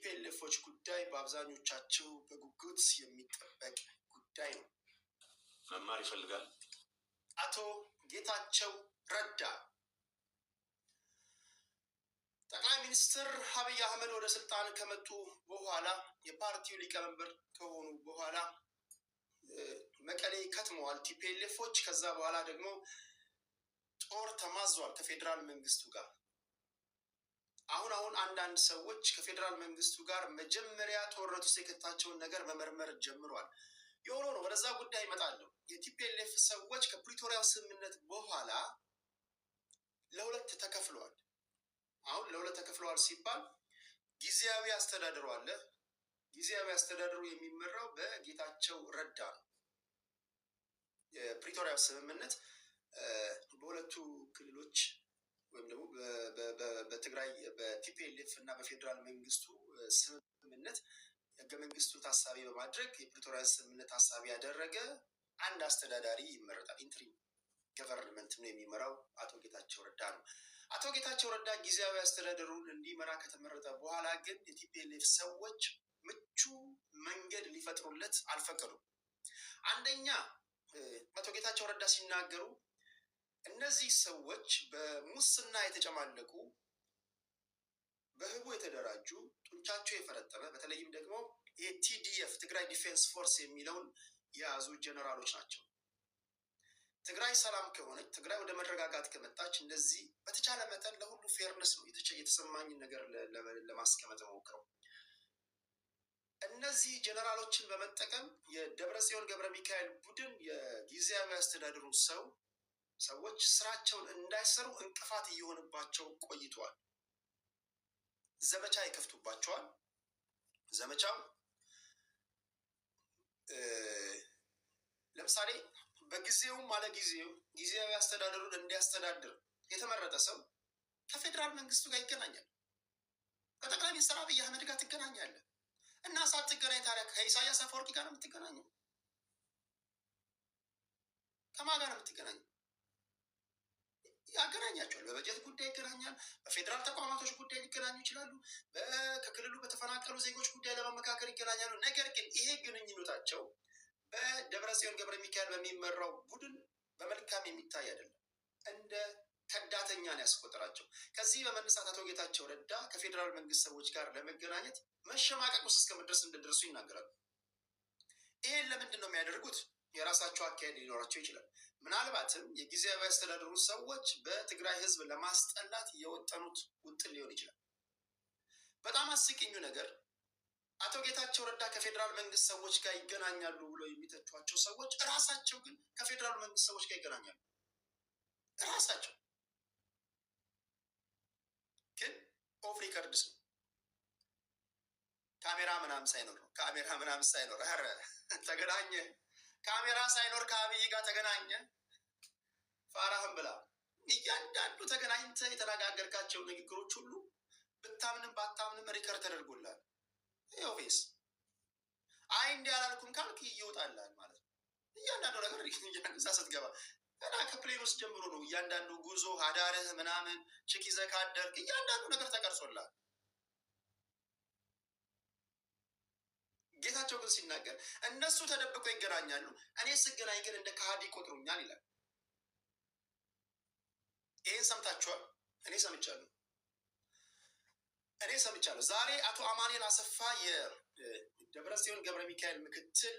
የቲፒኤልኤፎች ጉዳይ በአብዛኞቻቸው በጉጉት የሚጠበቅ ጉዳይ ነው። መማር ይፈልጋል። አቶ ጌታቸው ረዳ ጠቅላይ ሚኒስትር አብይ አህመድ ወደ ስልጣን ከመጡ በኋላ የፓርቲው ሊቀመንበር ከሆኑ በኋላ መቀሌ ከትመዋል ቲፒኤልኤፎች። ከዛ በኋላ ደግሞ ጦር ተማዟል ከፌዴራል መንግስቱ ጋር። አሁን አንዳንድ ሰዎች ከፌዴራል መንግስቱ ጋር መጀመሪያ ጦርነት ውስጥ የከታቸውን ነገር መመርመር ጀምሯል። የሆነ ነው፣ ወደዛ ጉዳይ እመጣለሁ። የቲፒኤልኤፍ ሰዎች ከፕሪቶሪያው ስምምነት በኋላ ለሁለት ተከፍለዋል። አሁን ለሁለት ተከፍለዋል ሲባል ጊዜያዊ አስተዳደሩ አለ። ጊዜያዊ አስተዳደሩ የሚመራው በጌታቸው ረዳ ነው። የፕሪቶሪያው ስምምነት በሁለቱ ክልሎች ወይም ደግሞ በትግራይ በቲፒኤልኤፍ እና በፌዴራል መንግስቱ ስምምነት ህገ መንግስቱ ታሳቢ በማድረግ የፕሪቶሪያ ስምምነት ታሳቢ ያደረገ አንድ አስተዳዳሪ ይመረጣል። ኢንትሪም ገቨርንመንት ነው የሚመራው አቶ ጌታቸው ረዳ ነው። አቶ ጌታቸው ረዳ ጊዜያዊ አስተዳደሩን እንዲመራ ከተመረጠ በኋላ ግን የቲፒኤልኤፍ ሰዎች ምቹ መንገድ ሊፈጥሩለት አልፈቀዱም። አንደኛ አቶ ጌታቸው ረዳ ሲናገሩ እነዚህ ሰዎች በሙስና የተጨማለቁ በህቡ የተደራጁ ጡንቻቸው የፈረጠመ በተለይም ደግሞ የቲዲኤፍ ትግራይ ዲፌንስ ፎርስ የሚለውን የያዙ ጀነራሎች ናቸው። ትግራይ ሰላም ከሆነች፣ ትግራይ ወደ መረጋጋት ከመጣች እንደዚህ በተቻለ መጠን ለሁሉ ፌርነስ ነው የተሰማኝን ነገር ለማስቀመጥ ሞክረው እነዚህ ጀነራሎችን በመጠቀም የደብረጽዮን ገብረ ሚካኤል ቡድን የጊዜያዊ አስተዳደሩ ሰዎች ስራቸውን እንዳይሰሩ እንቅፋት እየሆነባቸው ቆይተዋል። ዘመቻ ይከፍቱባቸዋል። ዘመቻው ለምሳሌ በጊዜውም አለጊዜው ጊዜያዊ አስተዳደሩን እንዲያስተዳድር የተመረጠ ሰው ከፌዴራል መንግስቱ ጋር ይገናኛል። ከጠቅላይ ሚኒስትር አብይ አህመድ ጋር ትገናኛለህ እና ሳትገናኝ ታዲያ ከኢሳያስ አፈወርቂ ጋር ነው የምትገናኘው? ከማን ጋር ነው የምትገናኘው? ያገናኛቸዋል። በበጀት ጉዳይ ይገናኛል። በፌዴራል ተቋማቶች ጉዳይ ሊገናኙ ይችላሉ። ከክልሉ በተፈናቀሉ ዜጎች ጉዳይ ለመመካከል ይገናኛሉ። ነገር ግን ይሄ ግንኙነታቸው በደብረጽዮን ገብረ ሚካኤል በሚመራው ቡድን በመልካም የሚታይ አይደለም። እንደ ከዳተኛ ነው ያስቆጠራቸው። ከዚህ በመነሳት አቶ ጌታቸው ረዳ ከፌዴራል መንግስት ሰዎች ጋር ለመገናኘት መሸማቀቅ ውስጥ እስከመድረስ እንደደረሱ ይናገራሉ። ይሄን ለምንድን ነው የሚያደርጉት? የራሳቸው አካሄድ ሊኖራቸው ይችላል። ምናልባትም የጊዜያዊ አስተዳደሩ ሰዎች በትግራይ ህዝብ ለማስጠላት የወጠኑት ውጥን ሊሆን ይችላል። በጣም አስቂኙ ነገር አቶ ጌታቸው ረዳ ከፌዴራል መንግስት ሰዎች ጋር ይገናኛሉ ብሎ የሚተቿቸው ሰዎች እራሳቸው ግን ከፌዴራል መንግስት ሰዎች ጋር ይገናኛሉ። እራሳቸው ግን ኦፍ ሪከርድስ ነው። ካሜራ ምናምን ሳይኖር ነው። ካሜራ ምናምን ሳይኖር ኧረ ተገናኘ፣ ካሜራ ሳይኖር ከአብይ ጋር ተገናኘ፣ ፋራህም ብላ እያንዳንዱ ተገናኝተ የተነጋገርካቸው ንግግሮች ሁሉ ብታምንም ባታምንም ሪከርድ ተደርጎላል። ኦፊስ አይ እንዲህ አላልኩም ካልክ ይወጣላል ማለት ነው። እያንዳንዱ ነገር እዛ ስትገባ ገና ከፕሌን ውስጥ ጀምሮ ነው እያንዳንዱ ጉዞ አዳርህ ምናምን ቼክ ይዘህ ካደርክ እያንዳንዱ ነገር ተቀርጾላል። ጌታቸው ግን ሲናገር እነሱ ተደብቀው ይገናኛሉ፣ እኔ ስገናኝ ግን እንደ ከሃዲ ይቆጥሩኛል ይላል። ይህን ሰምታችኋል? እኔ ሰምቻለሁ። ዛሬ አቶ አማኑኤል አሰፋ የደብረጽዮን ገብረ ሚካኤል ምክትል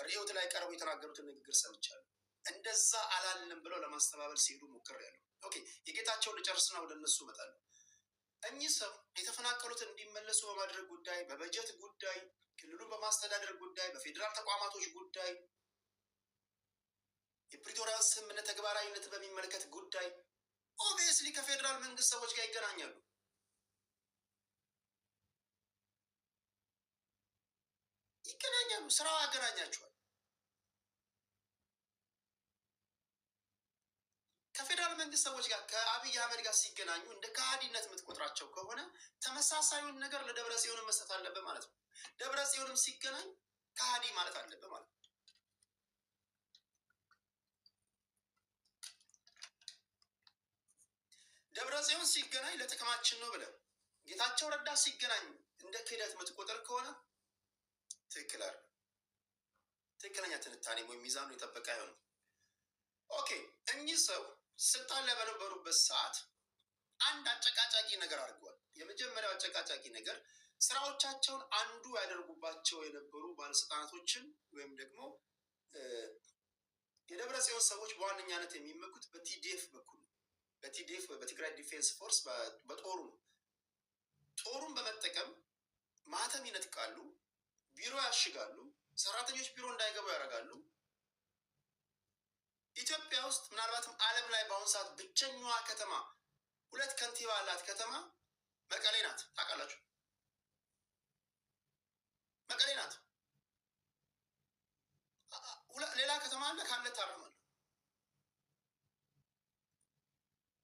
ርዕዮት ላይ ቀርበው የተናገሩትን ንግግር ሰምቻለሁ። እንደዛ አላልንም ብለው ለማስተባበል ሲሄዱ ሞክሬያለሁ። ኦኬ፣ የጌታቸውን ልጨርስና ወደ እነሱ እመጣለሁ። እኚህ ሰው የተፈናቀሉትን እንዲመለሱ በማድረግ ጉዳይ፣ በበጀት ጉዳይ፣ ክልሉን በማስተዳደር ጉዳይ፣ በፌዴራል ተቋማቶች ጉዳይ፣ የፕሪቶሪያ ስምምነት ተግባራዊነት በሚመለከት ጉዳይ ኦብቪየስሊ ከፌዴራል መንግስት ሰዎች ጋር ይገናኛሉ። ስራው ያገናኛቸዋል። ከፌዴራል መንግስት ሰዎች ጋር ከአብይ አህመድ ጋር ሲገናኙ እንደ ከሃዲነት የምትቆጥራቸው ከሆነ ተመሳሳዩን ነገር ለደብረጽዮንም መስጠት አለበት ማለት ነው። ደብረጽዮንም ሲገናኝ ከሃዲ ማለት አለበት ማለት ነው። ደብረጽዮን ሲገናኝ ለጥቅማችን ነው ብለን ጌታቸው ረዳ ሲገናኝ እንደ ክህደት የምትቆጥር ከሆነ ትክክለኛ ትንታኔ ወይም ሚዛኑ የጠበቀ አይሆንም። ኦኬ፣ እኚህ ሰው ስልጣን ላይ በነበሩበት ሰዓት አንድ አጨቃጫቂ ነገር አድርገዋል። የመጀመሪያው አጨቃጫቂ ነገር ስራዎቻቸውን አንዱ ያደርጉባቸው የነበሩ ባለስልጣናቶችን ወይም ደግሞ የደብረ ጽዮን ሰዎች በዋነኛነት የሚመኩት በቲዲኤፍ በኩል ነው። በቲዲኤፍ በትግራይ ዲፌንስ ፎርስ በጦሩ ነው። ጦሩን በመጠቀም ማህተም ይነጥቃሉ፣ ቢሮ ያሽጋሉ፣ ሰራተኞች ቢሮ እንዳይገቡ ያደርጋሉ። ኢትዮጵያ ውስጥ ምናልባትም ዓለም ላይ በአሁኑ ሰዓት ብቸኛዋ ከተማ 2 ከንቲባ ያላት ከተማ መቀሌ ናት። ታውቃላችሁ? መቀሌ ናት። ሌላ ከተማ አለ ካለ ታረማል።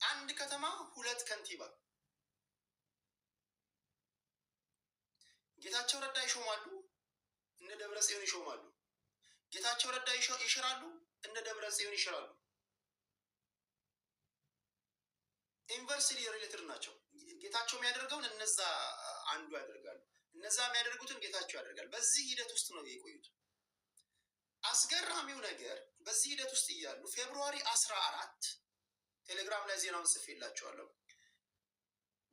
አንድ ከተማ 2 ከንቲባ። ጌታቸው ረዳ ይሾማሉ፣ እነ ደብረ ጽዮን ይሾማሉ። ጌታቸው ረዳ ይሽራሉ፣ እነ ደብረ ጽዮን ይሽራሉ። ኢንቨርስሊ ሪሌትድ ናቸው። ጌታቸው የሚያደርገውን እነዛ አንዱ ያደርጋሉ፣ እነዛ የሚያደርጉትን ጌታቸው ያደርጋል። በዚህ ሂደት ውስጥ ነው የቆዩት። አስገራሚው ነገር በዚህ ሂደት ውስጥ እያሉ ፌብሩዋሪ 14 ቴሌግራም ላይ ዜናውን ጽፌላችኋለሁ።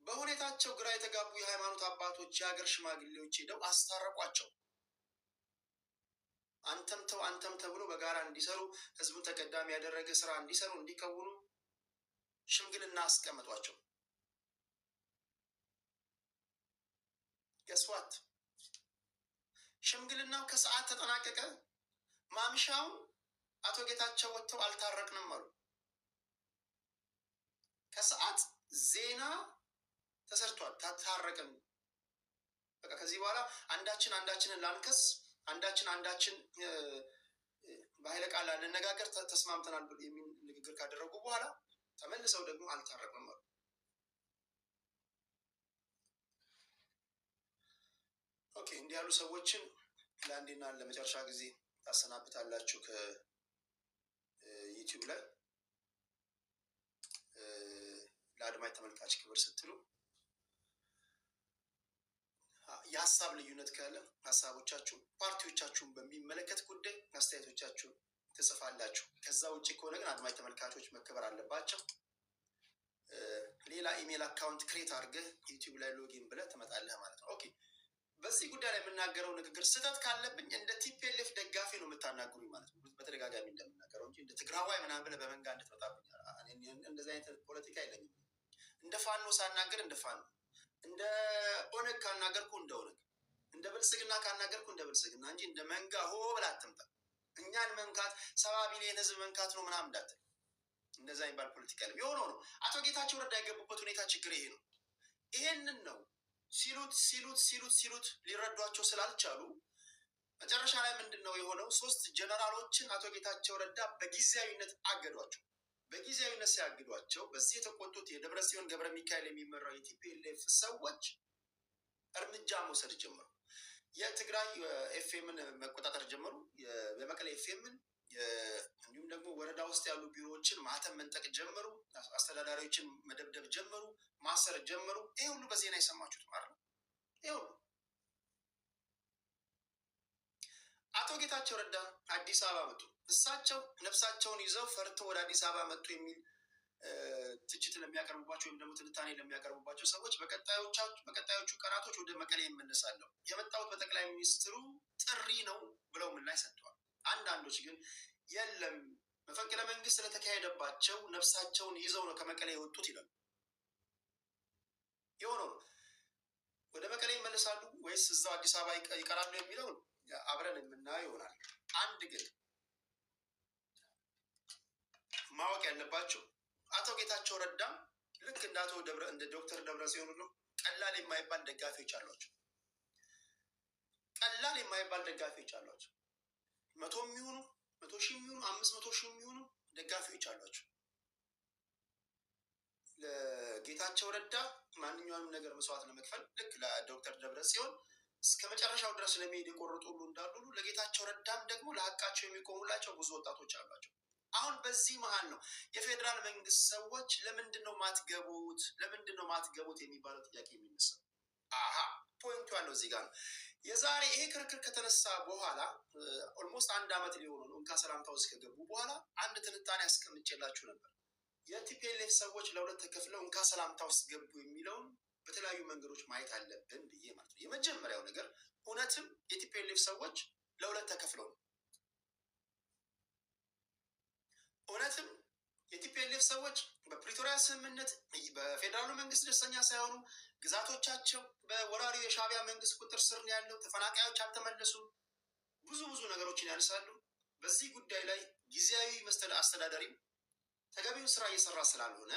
በሁኔታቸው ግራ የተጋቡ የሃይማኖት አባቶች፣ የሀገር ሽማግሌዎች ሄደው አስታረቋቸው። አንተም ተብሎ በጋራ እንዲሰሩ፣ ህዝቡን ተቀዳሚ ያደረገ ስራ እንዲሰሩ፣ እንዲከውኑ ሽምግልና አስቀምጧቸው። ገስዋት ሽምግልናው ከሰዓት ተጠናቀቀ። ማምሻውን አቶ ጌታቸው ወጥተው አልታረቅንም አሉ። ከሰዓት ዜና ተሰርቷል፣ ታረቅን። በቃ ከዚህ በኋላ አንዳችንን ላንከስ፣ አንዳችን በኃይለ ቃል ላንነጋገር ተስማምተናል የሚል ንግግር ካደረጉ በኋላ ተመልሰው ደግሞ አልታረቅንም አሉ። ኦኬ፣ እንዲህ ያሉ ሰዎችን ለአንዴና ለመጨረሻ ጊዜ ታሰናብታላችሁ ከዩቲዩብ ላይ። ለአድማጭ ተመልካች ክብር ስትሉ የሀሳብ ልዩነት ካለ ሀሳቦቻችሁ ፓርቲዎቻችሁን በሚመለከት ጉዳይ አስተያየቶቻችሁን ትጽፋላችሁ። ከዛ ውጭ ከሆነ ግን አድማጭ ተመልካቾች መከበር አለባቸው። ሌላ ኢሜል አካውንት ክሬት አድርገህ ዩቲዩብ ላይ ሎጊን ብለህ ትመጣለህ ማለት ነው። ኦኬ፣ በዚህ ጉዳይ ላይ የምናገረው ንግግር ስህተት ካለብኝ እንደ ቲፒኤልኤፍ ደጋፊ ነው የምታናግሩኝ ማለት ነው። በተደጋጋሚ እንደምናገረው እንጂ እንደ ትግራዋይ ምናምን ብለህ በመንጋ እንድትመጣብኝ እንደዚህ አይነት ፖለቲካ የለኝም። እንደ ፋኖ ሳናገር እንደ ፋኖ፣ እንደ ኦነግ ካናገርኩ እንደ ኦነግ፣ እንደ ብልጽግና ካናገርኩ እንደ ብልጽግና እንጂ እንደ መንጋ ሆ ብላ አትምጣ። እኛን መንካት 70 ሚሊዮን ህዝብ መንካት ነው ምናምን እንዳትል። እንደዛ የሚባል ፖለቲካ የለም። የሆነው ነው። አቶ ጌታቸው ረዳ የገቡበት ሁኔታ ችግር ይሄ ነው። ይሄንን ነው ሲሉት ሊረዷቸው ስላልቻሉ መጨረሻ ላይ ምንድን ነው የሆነው? 3 ጀነራሎችን አቶ ጌታቸው ረዳ በጊዜያዊነት አገዷቸው። በጊዜያዊነት ሲያግዷቸው በዚህ የተቆጡት የደብረ ጽዮን ገብረ ሚካኤል የሚመራው የቲፒኤልኤፍ ሰዎች እርምጃ መውሰድ ጀመሩ። የትግራይ ኤፍኤምን መቆጣጠር ጀመሩ። የመቀሌ ኤፍኤምን እንዲሁም ደግሞ ወረዳ ውስጥ ያሉ ቢሮዎችን ማህተም መንጠቅ ጀመሩ። አስተዳዳሪዎችን መደብደብ ጀመሩ፣ ማሰር ጀመሩ። ይሄ ሁሉ በዜና የሰማችሁት ማለት ነው። ይሄ ሁሉ አቶ ጌታቸው ረዳ አዲስ አበባ መጡ። እሳቸው ነፍሳቸውን ይዘው ፈርተው ወደ አዲስ አበባ መጡ የሚል ትችት ለሚያቀርቡባቸው ወይም ደግሞ ትንታኔ ለሚያቀርቡባቸው ሰዎች በቀጣዮቹ ቀናቶች ወደ መቀሌ ይመለሳለሁ፣ የመጣሁት በጠቅላይ ሚኒስትሩ ጥሪ ነው ብለው ምላሽ ሰጥተዋል። አንዳንዶች ግን የለም መፈንቅለ መንግስት ስለተካሄደባቸው ነፍሳቸውን ይዘው ነው ከመቀሌ የወጡት ይላሉ። የሆነው ወደ መቀሌ ይመለሳሉ ወይስ እዛው አዲስ አበባ ይቀራሉ የሚለውን አብረን የምናየው ይሆናል። አንድ ግን ማወቅ ያለባቸው አቶ ጌታቸው ረዳ ልክ እንደ ዶክተር ደብረጽዮን ሁሉ ቀላል የማይባል ደጋፊዎች አሏቸው። 100 የሚሆኑ 100,000 የሚሆኑ 500,000 የሚሆኑ ደጋፊዎች አሏቸው። ለጌታቸው ረዳ ማንኛውንም ነገር መስዋዕት ለመክፈል ልክ ለዶክተር ደብረጽዮን እስከ መጨረሻው ድረስ ለመሄድ የቆረጡ ሁሉ እንዳሉ ለጌታቸው ረዳም ደግሞ ለሀቃቸው የሚቆሙላቸው ብዙ ወጣቶች አሏቸው። አሁን በዚህ መሀል ነው የፌዴራል መንግስት ሰዎች ለምንድን ነው ማትገቡት የሚባለው ጥያቄ የሚነሳው። ያለው እዚህ ጋር ነው። የዛሬ ይሄ ክርክር ከተነሳ በኋላ ኦልሞስት 1 ዓመት ሊሆኑ ነው እንካ ሰላምታ ውስጥ ከገቡ በኋላ አንድ ትንታኔ አስቀምጬላችሁ ነበር። የቲፒኤልኤፍ ሰዎች ለሁለት ተከፍለው እንካ ሰላምታ ውስጥ ገቡ የሚለውን በተለያዩ መንገዶች ማየት አለብን ብዬ ማለት ነው። የመጀመሪያው ነገር እውነትም የቲፒኤልኤፍ ሰዎች ለሁለት ተከፍለው ነው። እውነትም የቲፒኤልኤፍ ሰዎች በፕሪቶሪያ ስምምነት በፌዴራሉ መንግስት ደስተኛ ሳይሆኑ ግዛቶቻቸው በወራሪው የሻዕቢያ መንግስት ቁጥጥር ስር ነው ያለው፣ ተፈናቃዮች አልተመለሱም፣ ብዙ ነገሮችን ያነሳሉ። በዚህ ጉዳይ ላይ ጊዜያዊ አስተዳዳሪም ተገቢውን ስራ እየሰራ ስላልሆነ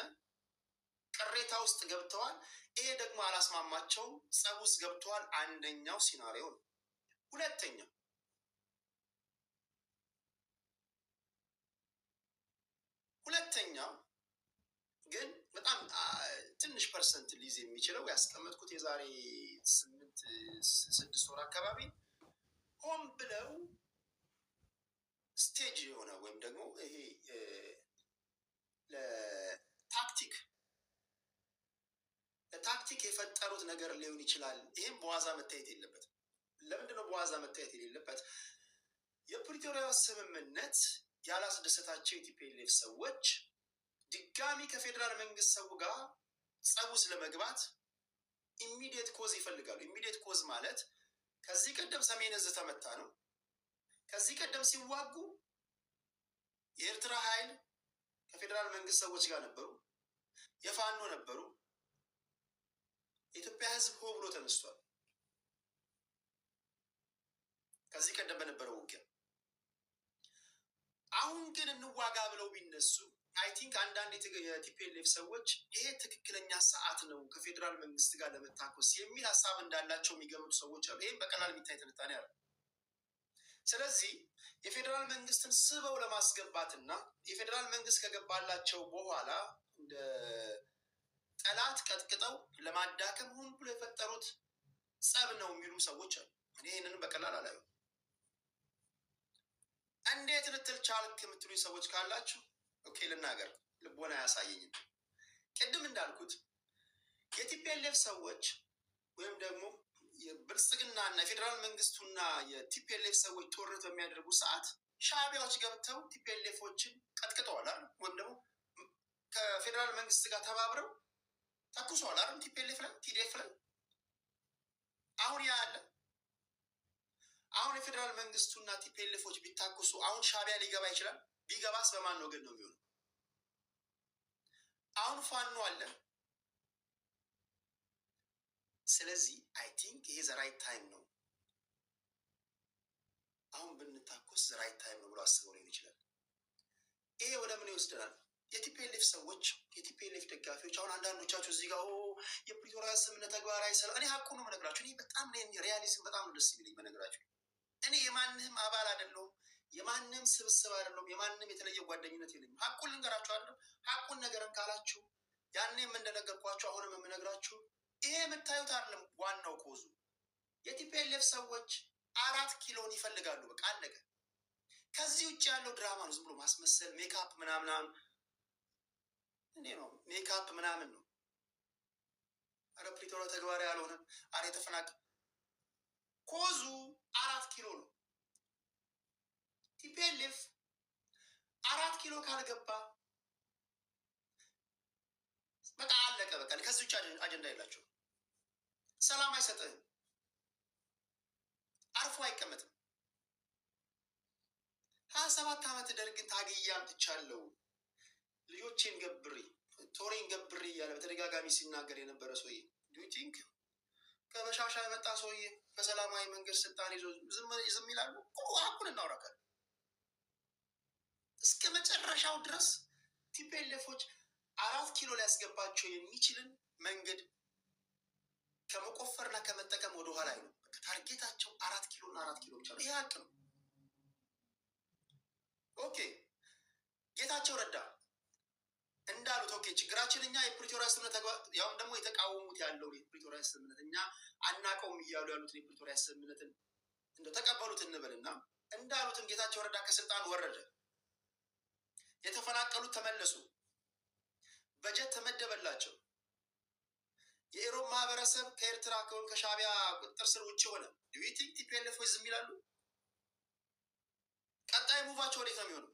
ቅሬታ ውስጥ ገብተዋል። ይሄ ደግሞ አላስማማቸውም፣ ጸብ ውስጥ ገብተዋል። አንደኛው ሲናሪዮ ነው። ሁለተኛው ግን በጣም ትንሽ ፐርሰንት ሊይዝ የሚችለው ያስቀመጥኩት የዛሬ 6 ወር አካባቢ ሆን ብለው ስቴጅ የሆነ ወይም ደግሞ ይሄ ለታክቲክ የፈጠሩት ነገር ሊሆን ይችላል። ይህም በዋዛ መታየት የለበትም። ለምንድነው በዋዛ መታየት የሌለበት? የፕሪቶሪያ ስምምነት ያላስደሰታቸው የቲፒኤልኤፍ ሰዎች ድጋሚ ከፌዴራል መንግስት ሰው ጋር ጸቡ ስለመግባት ኢሚዲየት ኮዝ ይፈልጋሉ። ኢሚዲየት ኮዝ ማለት ከዚህ ቀደም ሰሜን ዕዝ ተመታ ነው። ከዚህ ቀደም ሲዋጉ የኤርትራ ኃይል ከፌዴራል መንግስት ሰዎች ጋር ነበሩ፣ የፋኖ ነበሩ። የኢትዮጵያ ህዝብ ሆ ብሎ ተነስቷል። ከዚህ ቀደም በነበረው ውጊያ አሁን ግን እንዋጋ ብለው ቢነሱ አይ ቲንክ አንዳንድ የቲፒኤልኤፍ ሰዎች ይሄ ትክክለኛ ሰዓት ነው ከፌዴራል መንግስት ጋር ለመታኮስ የሚል ሀሳብ እንዳላቸው የሚገምቱ ሰዎች አሉ። ይህም በቀላል የሚታይ ትንታኔ አለ። ስለዚህ የፌዴራል መንግስትን ስበው ለማስገባትና የፌዴራል መንግስት ከገባላቸው በኋላ እንደ ጠላት ቀጥቅጠው ለማዳከም ሆን ብሎ የፈጠሩት ጸብ ነው የሚሉ ሰዎች አሉ። እኔ ይህንንም በቀላል አላየሁም። እንዴት ልትል ቻልክ የምትሉ ሰዎች ካላችሁ ኦኬ ልናገር፣ ልቦና ያሳየኝ። ቅድም እንዳልኩት የቲፒኤልኤፍ ሰዎች ወይም ደግሞ የብልጽግናና የፌዴራል መንግስቱና የቲፒኤልኤፍ ሰዎች ጦርነት በሚያደርጉ ሰዓት ሻዕቢያዎች ገብተው ቲፒኤልኤፎችን ቀጥቅጠዋል አይደል? ወይም ደግሞ ከፌዴራል መንግስት ጋር ተባብረው ተኩሰዋል አይደል? ቲፒኤልኤፍ ላይ ቲዲኤፍ ላይ አሁን ያለ አሁን የፌዴራል መንግስቱና ቲፒኤልኤፎች ቢታኩሱ አሁን ሻዕቢያ ሊገባ ይችላል። ቢገባስ በማን ወገን ነው የሚሆነው? አሁን ፋኖ አለ። ስለዚህ አይ ቲንክ ይሄ ዘራይት ታይም ነው፣ አሁን ብንታኮስ ዘራይት ታይም ነው ብሎ አስበው ሊሆን ይችላል። ይሄ ወደ ምን ይወስደናል? የቲፒኤልኤፍ ሰዎች የቲፒኤልኤፍ ደጋፊዎች አሁን አንዳንዶቻችሁ እዚህ ጋር የፕሪቶሪያ ስምምነት ተግባራዊ ስለ እኔ ሀቁ ነው የምነግራችሁ። እኔ በጣም ሪያሊዝም በጣም ነው ደስ የሚለኝ በነገራችሁ። እኔ የማንም አባል አይደለሁም፣ የማንም ስብስብ አይደለሁም፣ የማንም የተለየ ጓደኝነት የለኝም። ሀቁን ልንገራችሁ አይደለም። ሀቁን ነገርን ካላችሁ ያኔም እንደነገርኳችሁ አሁንም የምነግራችሁ ይሄ የምታዩት አይደለም። ዋናው ኮዙ የቲፒኤልኤፍ ሰዎች 4 ኪሎን ይፈልጋሉ። በቃ አለቀ። ከዚህ ውጭ ያለው ድራማ ነው፣ ዝም ብሎ ማስመሰል፣ ሜካፕ ምናምን እኔ ነው ሜካፕ ምናምን ነው። አረ ፕሪቶሪያ ተግባራዊ ያልሆነም አረ የተፈናቀ ኮዙ 4 ኪሎ ነው። ቲፒኤልኤፍ 4 ኪሎ ካልገባ በቃ አለቀ። በቃ ከዚህ ውጭ አጀንዳ የላቸው። ሰላም አይሰጥህም፣ አርፎ አይቀመጥም። 27 ዓመት ደርግን ታግዬ አምጥቻለሁ፣ ልጆቼን ገብሬ ጦሬን ገብሬ እያለ በተደጋጋሚ ሲናገር የነበረ ሰውዬ ዱ ቲንክ ከበሻሻ የመጣ ሰውዬ በሰላማዊ መንገድ ስልጣን ይዞ ዝም ይላሉ? አሁን እናውራለን። እስከ መጨረሻው ድረስ ቲፒኤልኤፎች 4 ኪሎ ሊያስገባቸው የሚችልን መንገድ ከመቆፈርና ከመጠቀም ወደኋላ ነው። ታርጌታቸው 4 ኪሎ እና 4 ኪሎ ብቻ ነው። ይህ ሀቅ ነው። ኦኬ ጌታቸው ረዳ እንዳሉት ኦኬ ችግራችን እኛ የፕሪቶሪያ ስምምነት ያውም ደግሞ የተቃወሙት ያለው የፕሪቶሪያ ስምምነት እኛ አናውቀውም እያሉ ያሉትን የፕሪቶሪያ ስምምነትን እንደው ተቀበሉት እንበልና እንዳሉትም ጌታቸው ረዳ ከስልጣን ወረደ። የተፈናቀሉት ተመለሱ፣ በጀት ተመደበላቸው። የኢሮብ ማህበረሰብ ከኤርትራ ከሻዕቢያ ቁጥጥር ስር ውጭ ሆነ። ዱ ዩ ቲንክ ቲፒኤልኤፎች ዝም ይላሉ? ቀጣይ ሙቫቸው ወዴት ነው የሚሆነው?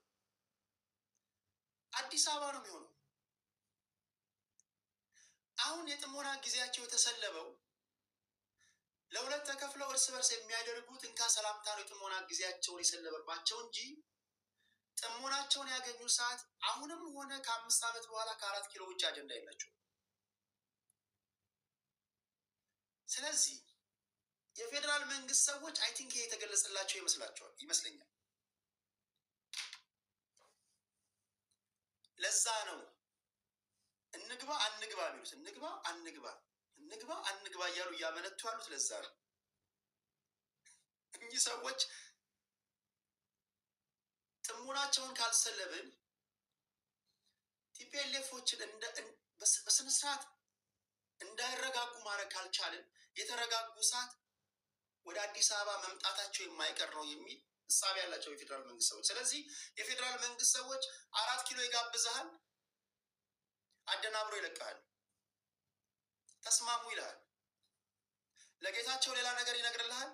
አዲስ አበባ ነው የሚሆነው። አሁን የጥሞና ጊዜያቸው የተሰለበው ለሁለት ተከፍለው እርስ በርስ የሚያደርጉት እንካ ሰላምታ ነው የጥሞና ጊዜያቸውን የሰለበባቸው እንጂ ጥሞናቸውን ያገኙ ሰዓት አሁንም ሆነ ከ5 ዓመት በኋላ ከ4 ኪሎ ውጭ አጀንዳ የላቸው። ስለዚህ የፌዴራል መንግስት ሰዎች አይ ቲንክ ይሄ የተገለጸላቸው ይመስለኛል። ለዛ ነው እንግባ አንግባ የሚሉት። እንግባ አንግባ እያሉ እያመነቱ ያሉት ለዛ ነው። እኚህ ሰዎች ጥሞናቸውን ካልሰለብን ቲፒኤልኤፎችን በስነስርዓት እንዳይረጋጉ ማድረግ ካልቻልን የተረጋጉ ሰዓት ወደ አዲስ አበባ መምጣታቸው የማይቀር ነው የሚል እሳቤ ያላቸው የፌዴራል መንግስት ሰዎች። ስለዚህ የፌዴራል መንግስት ሰዎች 4 ኪሎ ይጋብዝሃል፣ አደናብሮ ይለቃል፣ ተስማሙ ይልሃል። ለጌታቸው ሌላ ነገር ይነግርልሃል።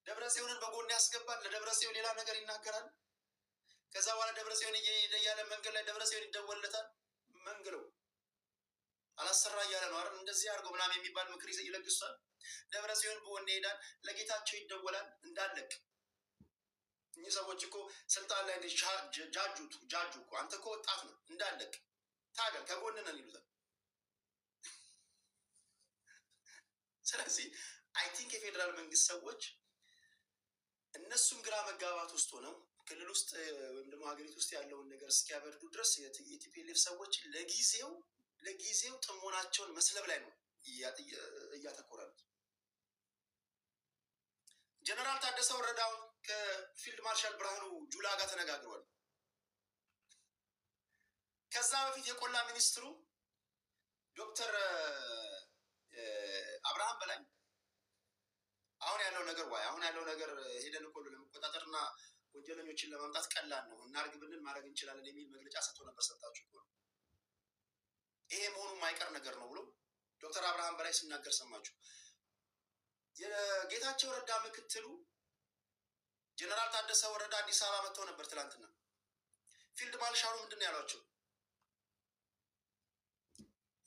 ደብረጽዮንን በጎን ያስገባል፣ ለደብረጽዮን ሌላ ነገር ይናገራል። ከዛ በኋላ ደብረጽዮን እየሄደ እያለ መንገድ ላይ ደብረጽዮን ይደወልለታል። መንግለው አላሰራ እያለ ነው አይደል? እንደዚህ አድርገው ምናምን የሚባል ምክር ይለግሷል። ደብረጽዮን በወኔ ይሄዳል፣ ለጌታቸው ይደወላል። እንዳለቅ እኚህ ሰዎች እኮ ስልጣን ላይ ጃጁ እኮ አንተ እኮ ወጣት ነው እንዳለቅ ታገል ከጎን ነን ይሉታል። ስለዚህ አይ ቲንክ የፌዴራል መንግስት ሰዎች እነሱም ግራ መጋባት ውስጥ ሆነው ክልል ውስጥ ወይም ደግሞ ሀገሪቱ ውስጥ ያለውን ነገር እስኪያበርዱ ድረስ የቲፒኤልኤፍ ሰዎች ለጊዜው ጥሞናቸውን መስለብ ላይ ነው እያተኮራሉት። ጀነራል ታደሰ ወረዳውን ከፊልድ ማርሻል ብርሃኑ ጁላ ጋር ተነጋግሯል። ከዛ በፊት የቆላ ሚኒስትሩ ዶክተር አብርሃም በላይ አሁን ያለው ነገር ሄደን እኮ ለመቆጣጠርና ወንጀለኞችን ለማምጣት ቀላል ነው እናርግ ብንል ማድረግ እንችላለን የሚል መግለጫ ሰጥቶ ነበር። ሰምታችሁ እኮ ይሄ መሆኑ የማይቀር ነገር ነው ብሎ ዶክተር አብርሃም በላይ ሲናገር ሰማችሁ። የጌታቸው ረዳ ምክትሉ ጀነራል ታደሰ ወረዳ አዲስ አበባ መጥተው ነበር ትላንትና። ፊልድ ማርሻሉ ምንድን ነው ያሏቸው?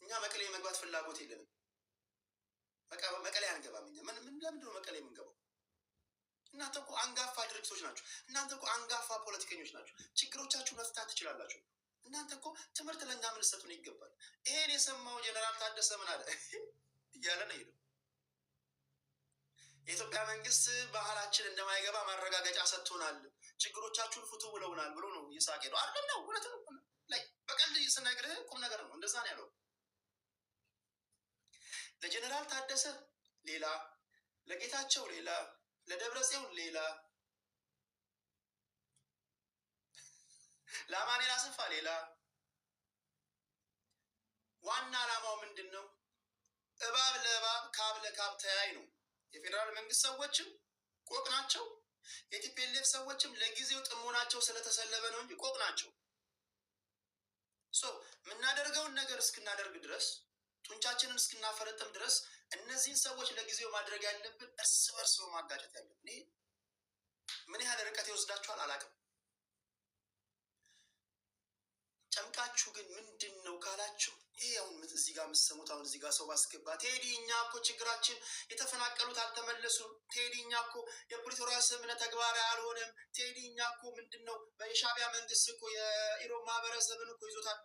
እኛ መቀሌ የመግባት ፍላጎት የለንም፣ መቀሌ አንገባም። እኛ ለምንድን ነው መቀሌ የምንገባው? እናንተ እኮ አንጋፋ ድርጅቶች ናቸው። እናንተ እኮ አንጋፋ ፖለቲከኞች ናቸው። ችግሮቻችሁ መፍታት ትችላላችሁ። እናንተ እኮ ትምህርት ለእኛ ምን ልትሰጡን ይገባል። ይሄን የሰማው ጀነራል ታደሰ ምን አለ እያለ ነው ሄደው የኢትዮጵያ መንግስት ባህላችን እንደማይገባ ማረጋገጫ ሰጥቶናል፣ ችግሮቻችሁን ፍቱ ብለውናል ብሎ ነው ይሳቅ ሄደው አይደለም ነው። እውነት ነው። በቀልድ ስነግርህ ቁም ነገር ነው። እንደዛ ነው ያለው። ለጀነራል ታደሰ ሌላ፣ ለጌታቸው ሌላ፣ ለደብረጽዮን ሌላ፣ ለአማኑኤል አሰፋ ሌላ። ዋና ዓላማው ምንድን ነው? እባብ ለእባብ ካብ ለካብ ተያይ ነው። የፌዴራል መንግስት ሰዎችም ቆቅ ናቸው። የቲፒኤልኤፍ ሰዎችም ለጊዜው ጥሞናቸው ስለተሰለበ ነው እንጂ ቆቅ ናቸው። የምናደርገውን ነገር እስክናደርግ ድረስ ጡንቻችንን እስክናፈረጥም ድረስ እነዚህን ሰዎች ለጊዜው ማድረግ ያለብን እርስ በርስ ማጋጨት ያለብን። ይሄ ምን ያህል ርቀት ይወስዳችኋል አላውቅም። ጨምቃችሁ ግን ምንድን ነው ካላችሁ፣ ይሄ አሁን እዚህ ጋር የምትሰሙት አሁን እዚህ ጋር ሰው ባስገባ ቴዲ እኛ እኮ ችግራችን የተፈናቀሉት አልተመለሱም፣ ቴዲ እኛ እኮ የፕሪቶሪያ ስምምነት ተግባራዊ አልሆነም፣ ቴዲ እኛ እኮ ምንድን ነው በሻዕቢያ መንግስት እኮ የኢሮብ ማህበረሰብን እኮ ይዞታል።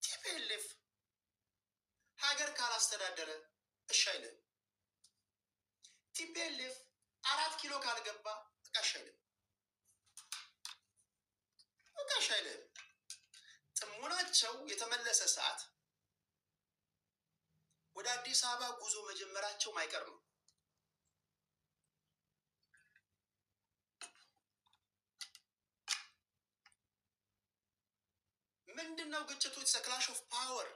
ቲፒኤልኤፍ ሀገር ካላስተዳደረ እሺ አይልም። ቲፒኤልኤፍ 4 ኪሎ ካልገባ እቃሽ አይልም። እቃሽ አይልም። ጥሞናቸው የተመለሰ ሰዓት ወደ አዲስ አበባ ጉዞ መጀመራቸው ማይቀር ነው። ምንድነው ግጭቱ? ኢትስ ክላሽ ኦፍ ፓወር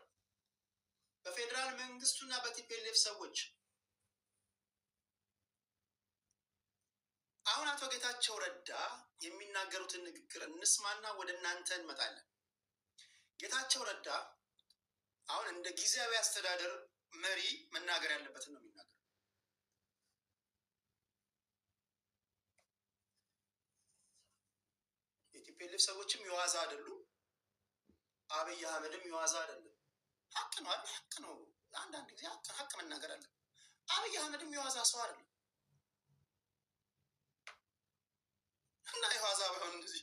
በፌዴራል መንግስቱና በቲፒኤልኤፍ ሰዎች። አሁን አቶ ጌታቸው ረዳ የሚናገሩትን ንግግር እንስማና ወደ እናንተ እንመጣለን። ጌታቸው ረዳ አሁን እንደ ጊዜያዊ አስተዳደር መሪ መናገር ያለበትን ነው የሚናገር። የቲፒኤልኤፍ ሰዎችም የዋዛ አይደሉም። አብይ አህመድም የዋዛ አይደለም። ሀቅ ነው አይደል? ሀቅ ነው። አንዳንድ ጊዜ ሀቅ መናገር አለ። አብይ አህመድም የዋዛ ሰው አይደለም እና የዋዛ ባይሆን እንደዚህ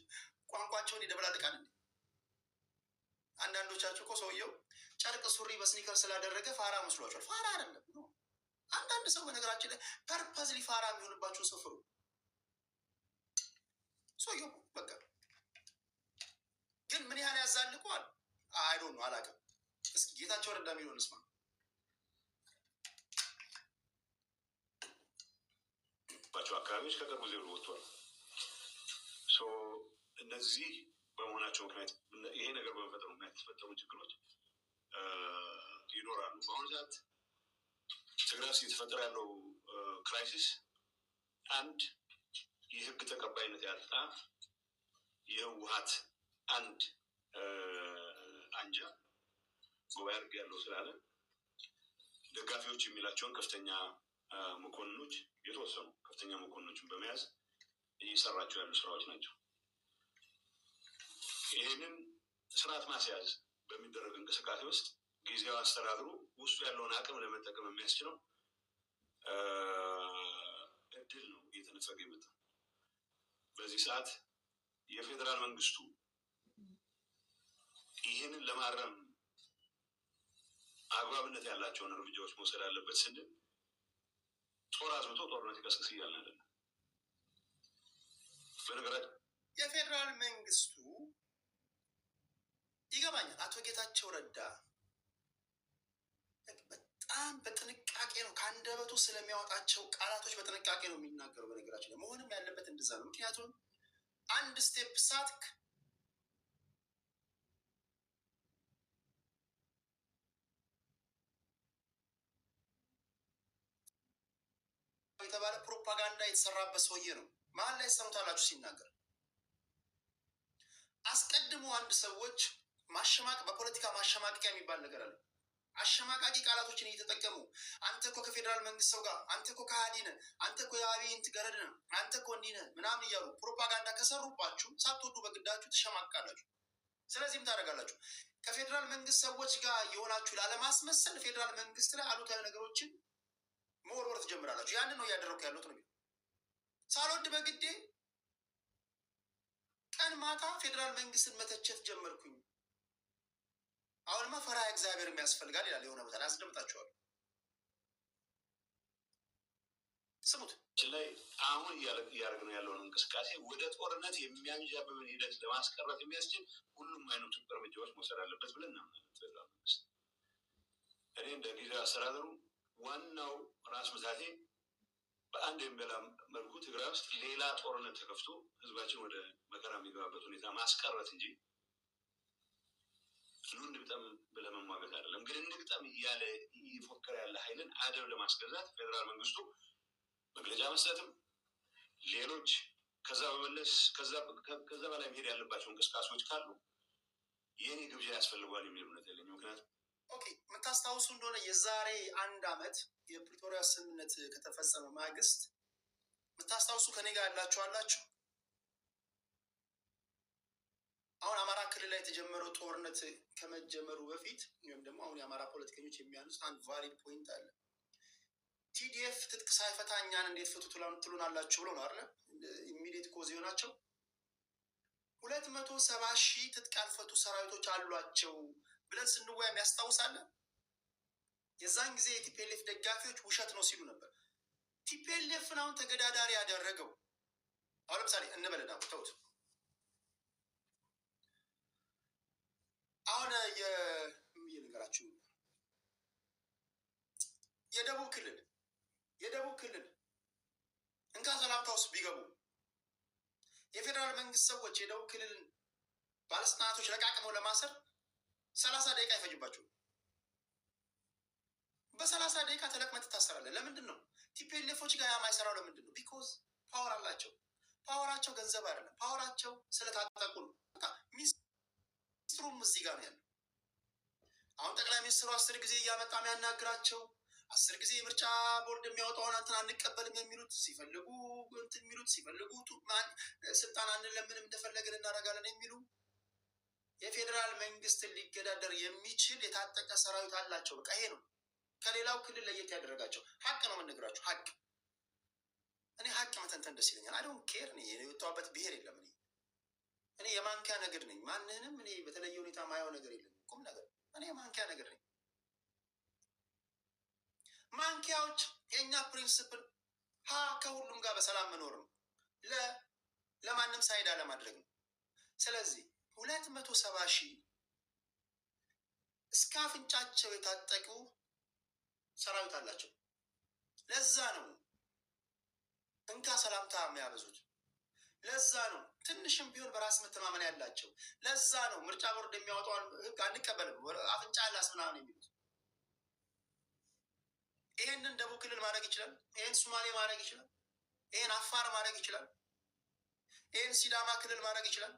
ቋንቋቸውን ይደበላልቃል። አንዳንዶቻችሁ እኮ ሰውየው ጨርቅ ሱሪ በስኒከር ስላደረገ ፋራ መስሏቸዋል። ፋራ አይደለም ነው። አንዳንድ ሰው በነገራችን ላይ ፐርፐዝሊ ፋራ የሚሆንባቸው ሰው ፍሩ። ሰውየው በቃ ግን ምን ያህል ያዛልቀዋል አይዶን ነው አላውቅም። እስኪ ጌታቸው ረዳ የሚለውን እንስማ። ባቸው አካባቢዎች ከቅርቡ ዜሮ ወጥቷል። እነዚህ በመሆናቸው ምክንያት ይሄ ነገር በመፈጠሩ ምክንያት የተፈጠሩ ችግሮች ይኖራሉ። በአሁኑ ሰዓት ትግራይ ውስጥ እየተፈጠረ ያለው ክራይሲስ አንድ የህግ ተቀባይነት ያጣ የህወሓት አንድ አንጃ ጉባኤ አድርግ ያለው ስላለ ደጋፊዎች የሚላቸውን ከፍተኛ መኮንኖች የተወሰኑ ከፍተኛ መኮንኖችን በመያዝ እየሰራቸው ያሉ ስራዎች ናቸው። ይህንን ስርዓት ማስያዝ በሚደረግ እንቅስቃሴ ውስጥ ጊዜያዊ አስተዳድሩ ውስጡ ያለውን አቅም ለመጠቀም የሚያስችለው እድል ነው እየተነፈገ የመጣው። በዚህ ሰዓት የፌዴራል መንግስቱ ይህንን ለማረም አግባብነት ያላቸውን እርምጃዎች መውሰድ አለበት ስንል ጦር አዝምቶ ጦርነት ይቀስቅስ እያልን አይደለም። በነገራችን የፌዴራል መንግስቱ ይገባኛል። አቶ ጌታቸው ረዳ በጣም በጥንቃቄ ነው ከአንደበቱ ስለሚያወጣቸው ቃላቶች በጥንቃቄ ነው የሚናገረው። በነገራችን ላይ መሆንም ያለበት እንደዛ ነው። ምክንያቱም አንድ ስቴፕ ሳትክ የተባለ ፕሮፓጋንዳ የተሰራበት ሰውዬ ነው። መሀል ላይ ሰምታላችሁ ሲናገር አስቀድሞ አንድ ሰዎች በፖለቲካ ማሸማቀቂያ የሚባል ነገር አለ። አሸማቃቂ ቃላቶችን እየተጠቀሙ አንተ እኮ ከፌዴራል መንግስት ሰው ጋር፣ አንተ እኮ ከሃዲ ነህ፣ አንተ እኮ የአብይ ገረድ ነህ፣ አንተ እኮ እንዲህ ነህ ምናምን እያሉ ፕሮፓጋንዳ ከሰሩባችሁ ሳትወዱ በግዳችሁ ትሸማቃላችሁ። ስለዚህም ታደርጋላችሁ። ከፌዴራል መንግስት ሰዎች ጋር የሆናችሁ ላለማስመሰል ፌዴራል መንግስት ላይ አሉታዊ ነገሮችን መወርወር ትጀምራላችሁ። ያንን ነው እያደረኩ ያሉት ነው። ሳልወድ በግዴ ቀን ማታ ፌዴራል መንግስትን መተቸት ጀመርኩኝ። አሁንማ ፈሪሃ እግዚአብሔር የሚያስፈልጋል ይላል የሆነ ቦታ ላይ አስደምጣችኋል። ስሙት ላይ አሁን እያደረግን ያለውን እንቅስቃሴ ወደ ጦርነት የሚያንዣብብን ሂደት ለማስቀረት የሚያስችል ሁሉም አይነቱ እርምጃዎች መውሰድ አለበት ብለን እናምናለን። ፌዴራል መንግስት እኔ እንደ ጊዜያዊ አስተዳደሩ ዋናው ራስ ምታቴ በአንድ የሚበላ መልኩ ትግራይ ውስጥ ሌላ ጦርነት ተከፍቶ ህዝባችን ወደ መከራ የሚገባበት ሁኔታ ማስቀረት እንጂ እንግጠም ብለን መሟገት አይደለም። ግን እንግጠም እያለ ይፎክር ያለ ኃይልን አደብ ለማስገዛት ፌዴራል መንግስቱ መግለጫ መስጠትም ሌሎች ከዛ በመለስ ከዛ በላይ መሄድ ያለባቸው እንቅስቃሴዎች ካሉ የኔ ግብዣ ያስፈልገዋል የሚል እምነት የለኝ። ምክንያቱም የምታስታውሱ እንደሆነ የዛሬ 1 ዓመት የፕሪቶሪያ ስምምነት ከተፈጸመ ማግስት የምታስታውሱ ከኔ ጋር ያላችሁ አላችሁ። አሁን አማራ ክልል ላይ የተጀመረው ጦርነት ከመጀመሩ በፊት ወይም ደግሞ አሁን የአማራ ፖለቲከኞች የሚያነሱት አንድ ቫሊድ ፖይንት አለ። ቲዲኤፍ ትጥቅ ሳይፈታ እኛን እንዴት ፍቱ ትሉናላችሁ ብሎ ነው አይደል? ኢሚዲየት ኮዝ የሆናቸው 270,000 ትጥቅ ያልፈቱ ሰራዊቶች አሏቸው ብለን ስንወያይ የሚያስታውሳለን። የዛን ጊዜ የቲፒኤልኤፍ ደጋፊዎች ውሸት ነው ሲሉ ነበር። ቲፒኤልኤፍን አሁን ተገዳዳሪ ያደረገው አሁን ለምሳሌ እንበለና ተውት። አሁን የነገራችሁ የደቡብ ክልል እንካ ሰላምታ ውስጥ ቢገቡ የፌዴራል መንግስት ሰዎች የደቡብ ክልልን ባለስልጣናቶች ለቃቅመው ለማሰር 30 ደቂቃ አይፈጅባቸውም። በ30 ደቂቃ ተለቅመህ ትታሰራለህ። ለምንድን ነው ቲፒኤልኤፎች ጋር የማይሰራው? ለምንድን ነው? ቢኮዝ ፓወር አላቸው። ፓወራቸው ገንዘብ አይደለም፣ ፓወራቸው ስለታጠቁ ነው። ሚኒስትሩም እዚህ ጋር ነው ያለው። አሁን ጠቅላይ ሚኒስትሩ 10 ጊዜ እያመጣ የሚያናግራቸው 10 ጊዜ የምርጫ ቦርድ የሚያወጣውን እንትን አንቀበልም የሚሉት ሲፈልጉ እንትን የሚሉት ሲፈልጉ ስልጣን አንለምንም እንደፈለግን እናደርጋለን የሚሉ የፌዴራል መንግስትን ሊገዳደር የሚችል የታጠቀ ሰራዊት አላቸው። በቃ ይሄ ነው ከሌላው ክልል ለየት ያደረጋቸው። ሀቅ ነው የምንነግራችሁ። ሀቅ እኔ ሀቅ መተንተን ደስ ይለኛል። አይ ዶንት ኬር። እኔ የወጣሁበት ብሄር የለም። እኔ የማንኪያ ነገድ ነኝ። ማንንም እኔ በተለየ ሁኔታ ማየው ነገር የለም። ቁም ነገር እኔ የማንኪያ ነገድ ነኝ። ማንኪያዎች የእኛ ፕሪንስፕል ከሁሉም ጋር በሰላም መኖር ነው። ለማንም ሳይዳ ለማድረግ ነው። ስለዚህ 270 ሺህ እስከ አፍንጫቸው የታጠቁ ሰራዊት አላቸው። ለዛ ነው እንካ ሰላምታ የሚያበዙት። ለዛ ነው ትንሽም ቢሆን በራስ መተማመን ያላቸው። ለዛ ነው ምርጫ ቦርድ የሚያወጣውን ህግ አንቀበልም አፍንጫ ላስ ምናምን የሚሉት። ይሄንን ደቡብ ክልል ማድረግ ይችላል። ይሄን ሶማሌ ማድረግ ይችላል። ይሄን አፋር ማድረግ ይችላል። ይሄን ሲዳማ ክልል ማድረግ ይችላል።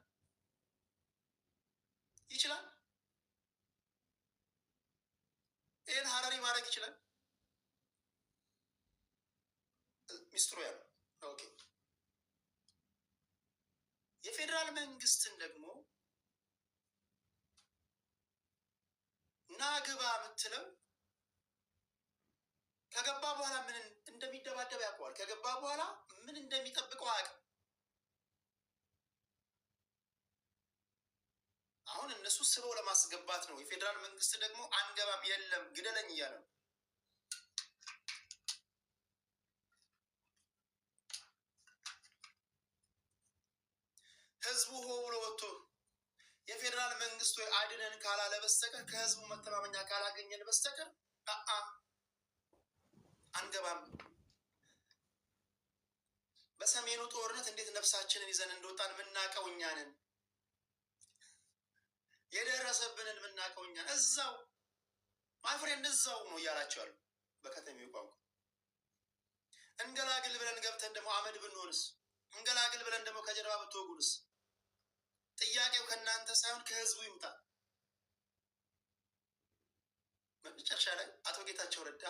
ይሄን ሀረሪ ማድረግ ይችላል። ሚስጥሩ ያለው ኦኬ። የፌዴራል መንግስትን ደግሞ ናግባ የምትለው ከገባ በኋላ ምን እንደሚደባደብ ያውቀዋል። ከገባ በኋላ ምን እንደሚጠብቀው አያውቅም። አሁን እነሱ ስበው ለማስገባት ነው። የፌዴራል መንግስት ደግሞ አንገባም፣ የለም ግደለኝ እያለ ነው። ህዝቡ ሆ ብሎ ወጥቶ የፌዴራል መንግስቱ አድነን ካላለ በስተቀር ከህዝቡ መተማመኛ ካላገኘን በስተቀር አንገባም። በሰሜኑ ጦርነት እንዴት ነፍሳችንን ይዘን እንደወጣን የምናውቀው እኛ ነን። የደረሰብንን የምናውቀው እኛ ነን። እዛው ማፍሬንድ እዛው ነው እያላቸው ያሉ በከተሜው ቋንቋ። እንገላግል ብለን ገብተን ደግሞ አመድ ብንሆንስ? እንገላግል ብለን ደግሞ ከጀርባ ብትወጉንስ? ጥያቄው ከእናንተ ሳይሆን ከህዝቡ ይምጣ። በመጨረሻ ላይ አቶ ጌታቸው ረዳ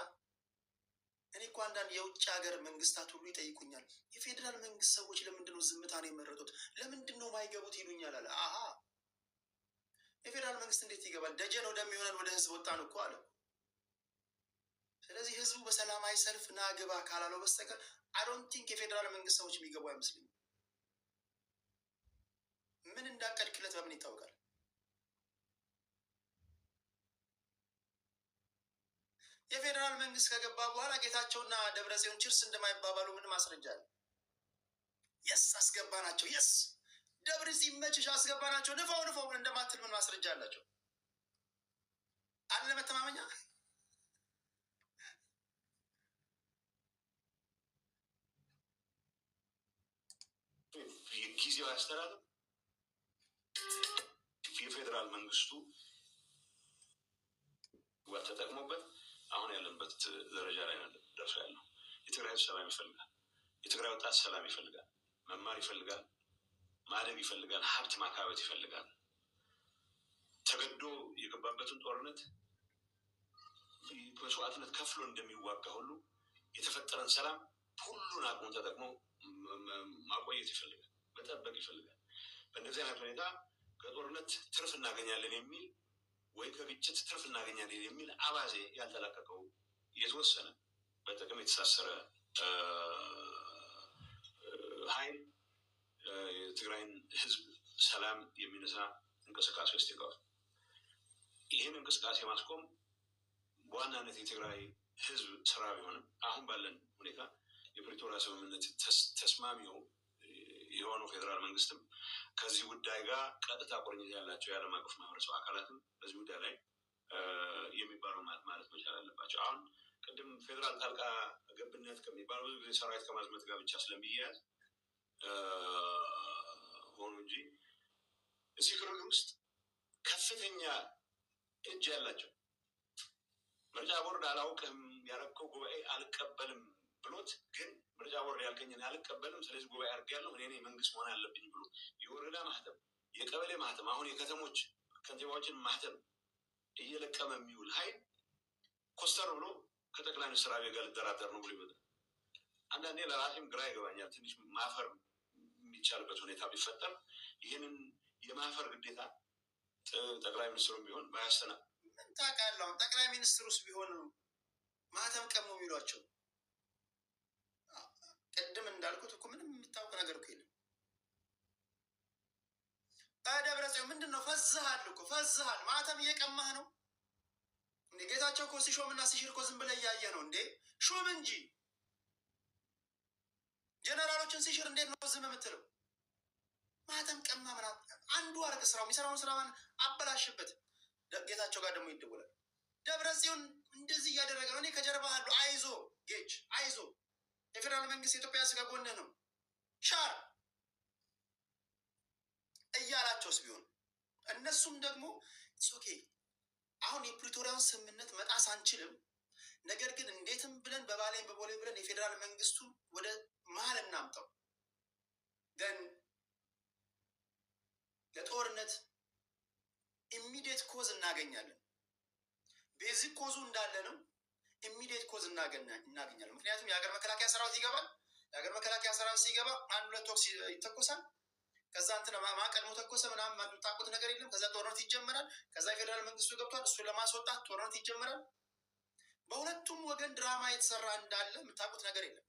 እኔ እኮ አንዳንድ የውጭ ሀገር መንግስታት ሁሉ ይጠይቁኛል፣ የፌዴራል መንግስት ሰዎች ለምንድነው ዝምታን የመረጡት? ለምንድነው ማይገቡት ይሉኛል አለ። የፌዴራል መንግስት እንዴት ይገባል? ደጀን ወደሚሆነን ወደ ህዝብ ወጣን እኮ አለ። ስለዚህ ህዝቡ በሰላማዊ ሰልፍ ና ግባ ካላለው በስተቀር አዶንት ቲንክ የፌዴራል መንግስት ሰዎች የሚገቡ አይመስልኝም። ምን እንዳቀድክለት በምን ይታወቃል? የፌዴራል መንግስት ከገባ በኋላ ጌታቸውና ደብረጽዮን ችርስ እንደማይባባሉ ምን ማስረጃ አለ? የስ አስገባ ናቸው፣ የስ ደብረ ሲመችሽ አስገባ ናቸው፣ ንፋው ንፋው እንደማትል ምን ማስረጃ አላቸው? አለ መተማመኛ? ጊዜው አስተዳደር የፌዴራል መንግስቱ ተጠቅሞበት አሁን ያለንበት ደረጃ ላይ ደርሶ ያለው። የትግራይ ህዝብ ሰላም ይፈልጋል። የትግራይ ወጣት ሰላም ይፈልጋል። መማር ይፈልጋል። ማደግ ይፈልጋል። ሀብት ማካበት ይፈልጋል። ተገዶ የገባበትን ጦርነት መስዋዕትነት ከፍሎ እንደሚዋጋ ሁሉ የተፈጠረን ሰላም ሁሉን አቅሙን ተጠቅሞ ማቆየት ይፈልጋል። መጠበቅ ይፈልጋል። በእነዚህ አይነት ሁኔታ ከጦርነት ትርፍ እናገኛለን የሚል ወይ ከግጭት ትርፍ እናገኛለን የሚል አባዜ ያልተላቀቀው የተወሰነ በጥቅም የተሳሰረ ኃይል የትግራይን ህዝብ ሰላም የሚነሳ እንቅስቃሴ ውስጥ ይገባል። ይህን እንቅስቃሴ ማስቆም በዋናነት የትግራይ ህዝብ ስራ ቢሆንም አሁን ባለን ሁኔታ የፕሪቶሪያ ስምምነት ተስማሚው የሆነው ፌዴራል መንግስትም ከዚህ ጉዳይ ጋር ቀጥታ ቁርኝት ያላቸው የዓለም አቀፍ ማህበረሰብ አካላትም በዚህ ጉዳይ ላይ የሚባለው ማለት መቻል አለባቸው። አሁን ቅድም ፌዴራል ጣልቃ ገብነት ከሚባለው ብዙ ጊዜ ሰራዊት ከማዝመት ጋር ብቻ ስለሚያያዝ ሆኖ እንጂ እዚህ ክልል ውስጥ ከፍተኛ እጅ ያላቸው ምርጫ ቦርድ አላውቅም ያረከው ጉባኤ አልቀበልም ብሎት ግን ምርጫ ቦርድ ያልከኝን አልቀበልም ስለዚህ ጉባኤ አድርጌያለሁ እኔ መንግስት መሆን አለብኝ ብሎ የወረዳ ማህተም፣ የቀበሌ ማህተም፣ አሁን የከተሞች ከንቲባዎችን ማህተም እየለቀመ የሚውል ኃይል ኮስተር ብሎ ከጠቅላይ ሚኒስትር አብይ ጋር ልደራደር ነው ብሎ ይመጣል። አንዳንዴ ለራሴም ግራ ይገባኛል። ትንሽ ማፈር የሚቻልበት ሁኔታ ቢፈጠር ይህንን የማፈር ግዴታ ጠቅላይ ሚኒስትሩ ቢሆን ባያስተና ምን ታውቃለህ? ጠቅላይ ሚኒስትሩስ ቢሆን ማህተም ቀሙ የሚሏቸው ቅድም እንዳልኩት እኮ ምንም የሚታወቅ ነገር እኮ የለም። ደብረጽዮን ምንድን ነው? ፈዝሃል እኮ ፈዝሃል። ማህተም እየቀማህ ነው እንዴ? ጌታቸው እኮ ሲሾምና ሲሽር እኮ ዝም ብለህ እያየህ ነው እንዴ? ሹም እንጂ ጀነራሎችን ሲሽር እንዴት ነው ዝም የምትለው? ማህተም ቀማ ምናምን አንዱ አርግ ስራው የሚሰራውን ስራ አበላሽበት። ጌታቸው ጋር ደግሞ ይደውላል። ደብረጽዮን እንደዚህ እያደረገ ነው፣ እኔ ከጀርባ አሉ፣ አይዞ ጌጅ አይዞ፣ የፌዴራል መንግስት የኢትዮጵያ ስጋ ጎንህ ነው ሻር እያላቸውስ ቢሆን እነሱም ደግሞ ኦኬ አሁን የፕሪቶሪያውን ስምምነት መጣስ አንችልም፣ ነገር ግን እንዴትም ብለን በባሌን በቦሌ ብለን የፌዴራል መንግስቱ ወደ መሀል እናምጠው ደን ለጦርነት ኢሚዲየት ኮዝ እናገኛለን። ቤዚክ ኮዙ እንዳለ ነው። ኢሚዲየት ኮዝ እናገኛለን። ምክንያቱም የሀገር መከላከያ ሰራዊት ይገባል። የሀገር መከላከያ ሰራዊት ሲገባ አንድ ሁለት ወቅት ይተኮሳል። ከዛ እንትን ማቀድሞ ተኮሰ ምናምን የምታውቁት ነገር የለም። ከዛ ጦርነት ይጀመራል። ከዛ የፌዴራል መንግስቱ ገብቷል። እሱን ለማስወጣት ጦርነት ይጀመራል። በሁለቱም ወገን ድራማ የተሰራ እንዳለ የምታውቁት ነገር የለም።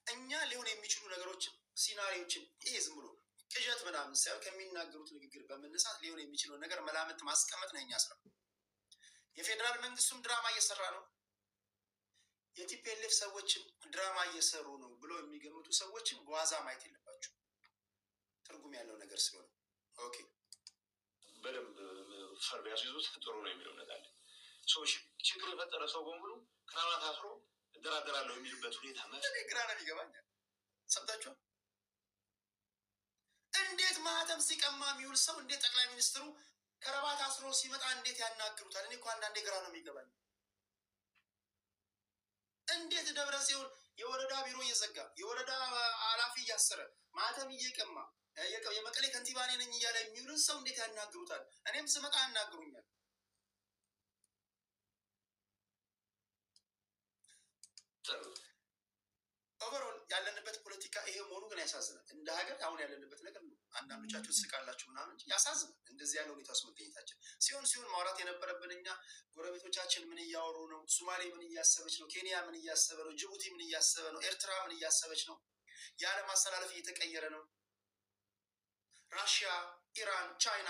እኛ ሊሆን የሚችሉ ነገሮችን ሲናሪዎችን ይሄ ዝም ብሎ ቅዠት ምናምን ሳይሆን ከሚናገሩት ንግግር በመነሳት ሊሆን የሚችለው ነገር መላምት ማስቀመጥ ነው የኛ ስራ። የፌዴራል መንግስቱም ድራማ እየሰራ ነው፣ የቲፒኤልኤፍ ሰዎችም ድራማ እየሰሩ ነው ብሎ የሚገምቱ ሰዎችም በዋዛ ማየት የለባቸው፣ ትርጉም ያለው ነገር ስለሆነ። ኦኬ በደንብ ፈር ቢያስይዙት ጥሩ ነው የሚለው ነገር አለ። ሰዎች ችግር የፈጠረ ሰው በሙሉ ክራባት አስሮ እደራደራለሁ የሚልበት ሁኔታ ግራ ነው የሚገባኛል። ሰምታችኋል? እንዴት ማህተም ሲቀማ የሚውል ሰው እንዴት ጠቅላይ ሚኒስትሩ ከረባት አስሮ ሲመጣ እንዴት ያናግሩታል? እኔ እኮ አንዳንዴ ግራ ነው የሚገባኝ። እንዴት ደብረጽዮን የወረዳ ቢሮ እየዘጋ የወረዳ ኃላፊ እያሰረ ማህተም እየቀማ የመቀሌ ከንቲባ እኔ ነኝ እያለ የሚውልን ሰው እንዴት ያናግሩታል? እኔም ስመጣ ያናግሩኛል። ኦቨርኦል ያለንበት ፖለቲካ ይሄ መሆኑ ግን ያሳዝናል። እንደ ሀገር አሁን ያለንበት ነገር ነው። አንዳንዶቻችሁ ትስቃላችሁ ምናምን፣ ያሳዝናል። እንደዚህ ያለ ሁኔታ ውስጥ መገኘታችን ሲሆን ማውራት የነበረብን እኛ ጎረቤቶቻችን ምን እያወሩ ነው? ሶማሌ ምን እያሰበች ነው? ኬንያ ምን እያሰበ ነው? ጅቡቲ ምን እያሰበ ነው? ኤርትራ ምን እያሰበች ነው? የዓለም አሰላለፍ እየተቀየረ ነው። ራሽያ፣ ኢራን፣ ቻይና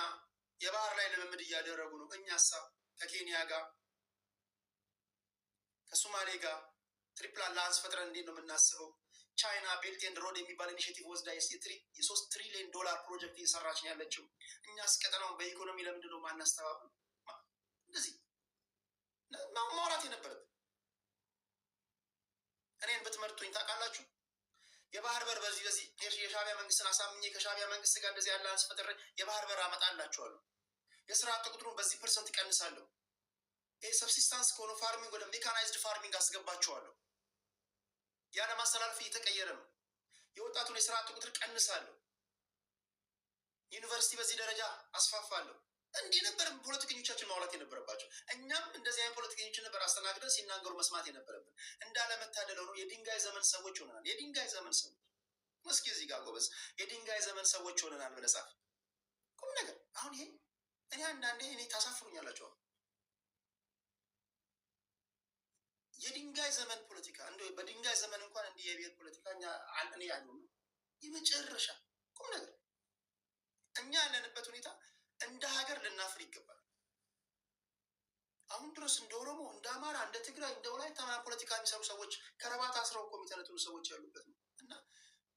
የባህር ላይ ልምምድ እያደረጉ ነው። እኛሳ ከኬንያ ጋር ከሶማሌ ጋር ትሪፕል አላያንስ ፈጥረን እንዴት ነው የምናስበው? ቻይና ቤልት ኤንድ ሮድ የሚባል ኢኒሽቲቭ ወስዳ የ3 ትሪሊዮን ዶላር ፕሮጀክት እየሰራች ነው ያለችው። እኛስ ቀጠናውን በኢኮኖሚ ለምንድን ነው ማናስተባብር? እንደዚህ ማውራት የነበረብን። እኔን ብትመርጡኝ ታውቃላችሁ፣ የባህር በር በዚህ የሻዕቢያ መንግስትን አሳምኜ ከሻዕቢያ መንግስት ጋር እንደዚህ ያለ አንስ ፈጥሬ የባህር በር አመጣላችኋለሁ። የስራ አጥ ቁጥሩን በዚህ ፐርሰንት ቀንሳለሁ። ይህ ሰብሲስታንስ ከሆነ ፋርሚንግ ወደ ሜካናይዝድ ፋርሚንግ አስገባችኋለሁ። የዓለም አስተላለፍ እየተቀየረ ነው። የወጣቱን የስራ አጥ ቁጥር ቀንሳለሁ። ዩኒቨርሲቲ በዚህ ደረጃ አስፋፋለሁ። እንዲህ ነበር ፖለቲከኞቻችን ማውራት የነበረባቸው። እኛም እንደዚህ አይነት ፖለቲከኞችን ነበር አስተናግደን ሲናገሩ መስማት የነበረብን። እንዳለመታደለው ነው የድንጋይ ዘመን ሰዎች ሆነናል። የድንጋይ ዘመን ሰዎች መስኪ እዚህ ጋር ጎበዝ፣ የድንጋይ ዘመን ሰዎች ሆነናል ብለህ ጻፍ። ቁም ነገር አሁን ይሄ እኔ አንዳንዴ እኔ ታሳፍሩኛላቸው። የድንጋይ ዘመን ፖለቲካ እንደ በድንጋይ ዘመን እንኳን እንዲህ የብሔር ፖለቲካ እኔ ያሉ ነው የመጨረሻ ቁም ነገር። እኛ ያለንበት ሁኔታ እንደ ሀገር ልናፍር ይገባል። አሁን ድረስ እንደ ኦሮሞ፣ እንደ አማራ፣ እንደ ትግራይ፣ እንደ ወላይታ ፖለቲካ የሚሰሩ ሰዎች ከረባት አስረው እኮ የሚተነትኑ ሰዎች ያሉበት ነው። እና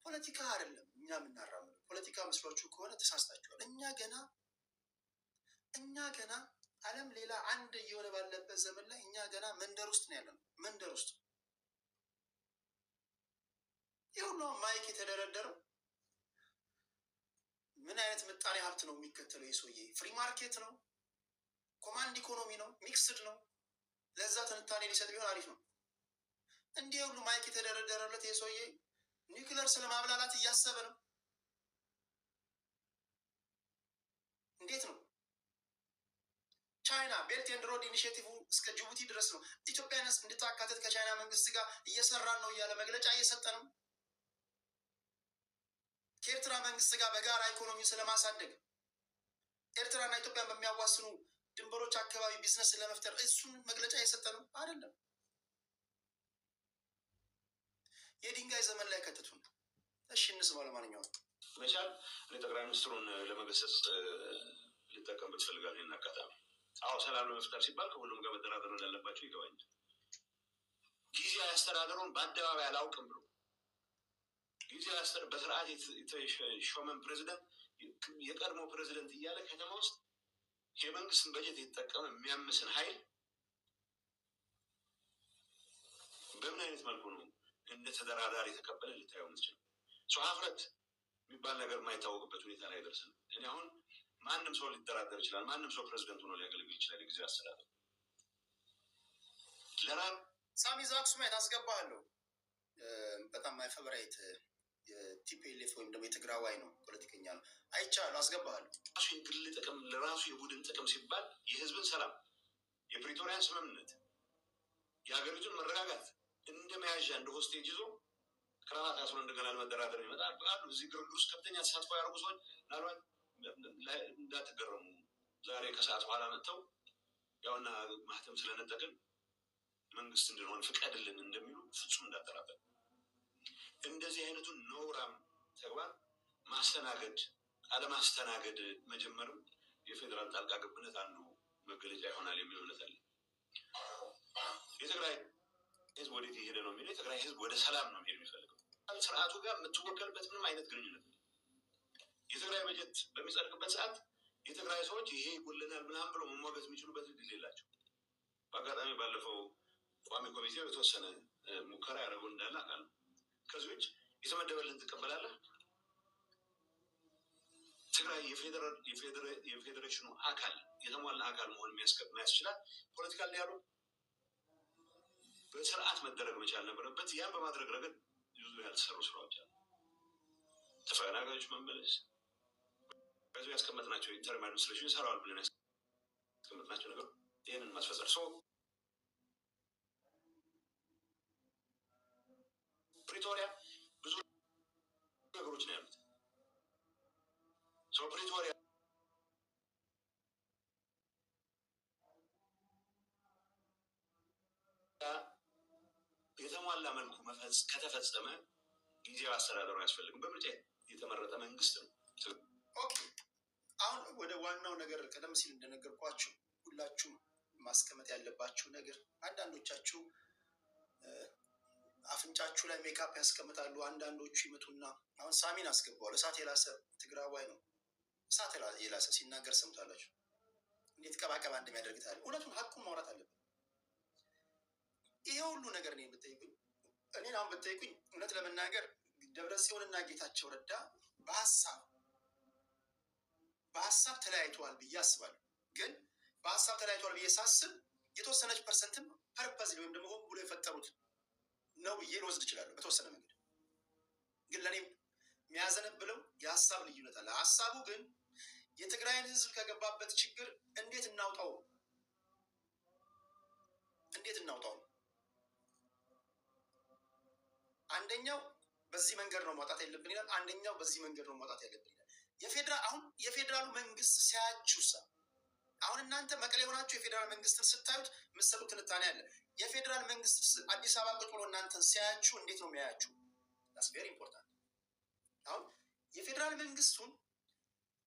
ፖለቲካ አይደለም እኛ የምናራምደው። ፖለቲካ መስሏችሁ ከሆነ ተሳስታችኋል። እኛ ገና ዓለም ሌላ አንድ እየሆነ ባለበት ዘመን ላይ እኛ ገና መንደር ውስጥ ነው ያለነው። መንደር ውስጥ ይሁን ማይክ የተደረደረው ምን አይነት ምጣኔ ሀብት ነው የሚከተለው? የሰውዬ ፍሪ ማርኬት ነው? ኮማንድ ኢኮኖሚ ነው? ሚክስድ ነው? ለዛ ትንታኔ ሊሰጥ ቢሆን አሪፍ ነው። እንዲህ ሁሉ ማይክ የተደረደረለት የሰውዬ ኒውክለር ስለማብላላት እያሰበ ነው። እንዴት ነው? ቻይና ቤልት ኤንድ ሮድ ኢኒሽቲቭ እስከ ጅቡቲ ድረስ ነው። ኢትዮጵያን እንድታካትት ከቻይና መንግስት ጋር እየሰራን ነው እያለ መግለጫ እየሰጠ ነው። ከኤርትራ መንግስት ጋር በጋራ ኢኮኖሚ ስለማሳደግ ኤርትራና ኢትዮጵያን በሚያዋስኑ ድንበሮች አካባቢ ቢዝነስ ለመፍጠር እሱን መግለጫ እየሰጠ ነው አይደለም። የድንጋይ ዘመን ላይ ከተቱን። እሺ እንስማው። ለማንኛውም መቻል እኔ ጠቅላይ ሚኒስትሩን ለመገሰጽ ልጠቀምበት ፈልጋለሁ። ይናቃታል። አዎ ሰላም ለመፍጠር ሲባል ከሁሉም ጋር መደራደር እንዳለባቸው ይገባኛል። ጊዜያዊ አስተዳደሩን በአደባባይ አላውቅም ብሎ ጊዜያዊ አስተዳደር በስርዓት የተሾመን ፕሬዚደንት የቀድሞ ፕሬዚደንት እያለ ከተማ ውስጥ የመንግስትን በጀት የተጠቀመ የሚያምስን ኃይል በምን አይነት መልኩ ነው እንደ ተደራዳሪ የተቀበለ ልታየው የምትችለው? ሰው ሀፍረት የሚባል ነገር የማይታወቅበት ሁኔታ ላይ ደርሰን እኔ አሁን ማንም ሰው ሊደራደር ይችላል። ማንም ሰው ፕሬዚደንት ሆኖ ሊያገለግል ይችላል። ጊዜ አስተዳደር ለራብ ሳሚ ዛክሱማይት አስገባለሁ። በጣም ማይ ፌቨራይት የቲፒኤልኤፍ ወይም ደግሞ የትግራዋይ ነው፣ ፖለቲከኛ ነው። አይቻለሁ፣ አስገባለሁ። ራሱ የግል ጥቅም ለራሱ የቡድን ጥቅም ሲባል የህዝብን ሰላም፣ የፕሪቶሪያን ስምምነት፣ የሀገሪቱን መረጋጋት እንደ መያዣ እንደ ሆስቴጅ ይዞ ክራባት አስሮ እንደገና ለመደራደር ይመጣል አሉ። እዚህ ግርግር ውስጥ ከፍተኛ ተሳትፎ ያደርጉ ሰዎች ምናልባት እንዳትገረሙ ዛሬ ከሰዓት በኋላ መጥተው ያውና ማህተም ስለነጠቅን መንግስት እንድንሆን ፍቀድልን እንደሚሉ ፍጹም እንዳጠራጠር። እንደዚህ አይነቱን ነውራም ተግባር ማስተናገድ አለማስተናገድ መጀመርም የፌዴራል ጣልቃ ገብነት አንዱ መገለጫ ይሆናል የሚል እምነት አለ። የትግራይ ህዝብ ወዴት የሄደ ነው የሚለው? የትግራይ ህዝብ ወደ ሰላም ነው የሚሄድ የሚፈልገው። ስርዓቱ ጋር የምትወከልበት ምንም አይነት ግንኙነት ነው። የትግራይ በጀት በሚጸድቅበት ሰዓት የትግራይ ሰዎች ይሄ ይጎለናል ምናምን ብለው መሟገት የሚችሉበት እድል የላቸው። በአጋጣሚ ባለፈው ቋሚ ኮሚቴው የተወሰነ ሙከራ ያደረገው እንዳለ አውቃለሁ። ከዚህ ውጭ የተመደበልን ትቀበላለህ። ትግራይ የፌዴሬሽኑ አካል የተሟላ አካል መሆን የሚያስችላል ፖለቲካል ዲያሎግ በስርዓት መደረግ መቻል ነበረበት። ያን በማድረግ ረገድ ብዙ ያልተሰሩ ስራዎች አሉ። ተፈናቃዮች መመለስ በዚህ ያስቀመጥናቸው ኢንተርም አድሚኒስትሬሽን ይሰራዋል ብለን ያስቀመጥናቸው ነገር ይህንን ማስፈጸር ሰው ፕሪቶሪያ ብዙ ነገሮች ነው ያሉት። ሰው ፕሪቶሪያ የተሟላ መልኩ ከተፈጸመ ጊዜያዊ አስተዳደሩ አያስፈልግም። በምርጫ የተመረጠ መንግስት ነው። ኦኬ፣ አሁን ወደ ዋናው ነገር ቀደም ሲል እንደነገርኳችሁ ሁላችሁም ማስቀመጥ ያለባችሁ ነገር፣ አንዳንዶቻችሁ አፍንጫችሁ ላይ ሜካፕ ያስቀምጣሉ፣ አንዳንዶቹ ይመጡና አሁን ሳሚን አስገባዋል። እሳት የላሰ ትግራዋይ ነው። እሳት የላሰ ሲናገር ሰምታላችሁ። እንዴት ቀባቀባ እንደሚያደርግ ታዲያ እውነቱን ሀቁን ማውራት አለብን። ይሄ ሁሉ ነገር ነው የምጠይቁኝ። እኔን አሁን ብጠይቁኝ እውነት ለመናገር ደብረጽዮንና ጌታቸው ረዳ በሀሳብ ተለያይተዋል ብዬ አስባለሁ። ግን በሀሳብ ተለያይተዋል ብዬ ሳስብ የተወሰነች ፐርሰንትም ፐርፐዝ ወይም ደግሞ ሆን ብሎ የፈጠሩት ነው ብዬ ልወስድ እችላለሁ በተወሰነ መንገድ። ግን ለእኔም የሚያዘነብለው የሀሳብ ልዩነት አለ። ሀሳቡ ግን የትግራይን ህዝብ ከገባበት ችግር እንዴት እናውጣው ነው። አንደኛው በዚህ መንገድ ነው ማውጣት ያለብን ይላል፣ አንደኛው በዚህ መንገድ ነው ማውጣት ያለብን ይላል። የፌዴራሉ መንግስት ሲያችሁሳ አሁን እናንተ መቀሌ ሆናችሁ የፌዴራል መንግስትን ስታዩት የምትሰጡት ትንታኔ አለ። የፌዴራል መንግስት አዲስ አበባ ቁጭ ብሎ እናንተን ሲያያችሁ እንዴት ነው የሚያያችሁ? ዳትስ ቬሪ ኢምፖርታንት። አሁን የፌዴራል መንግስቱን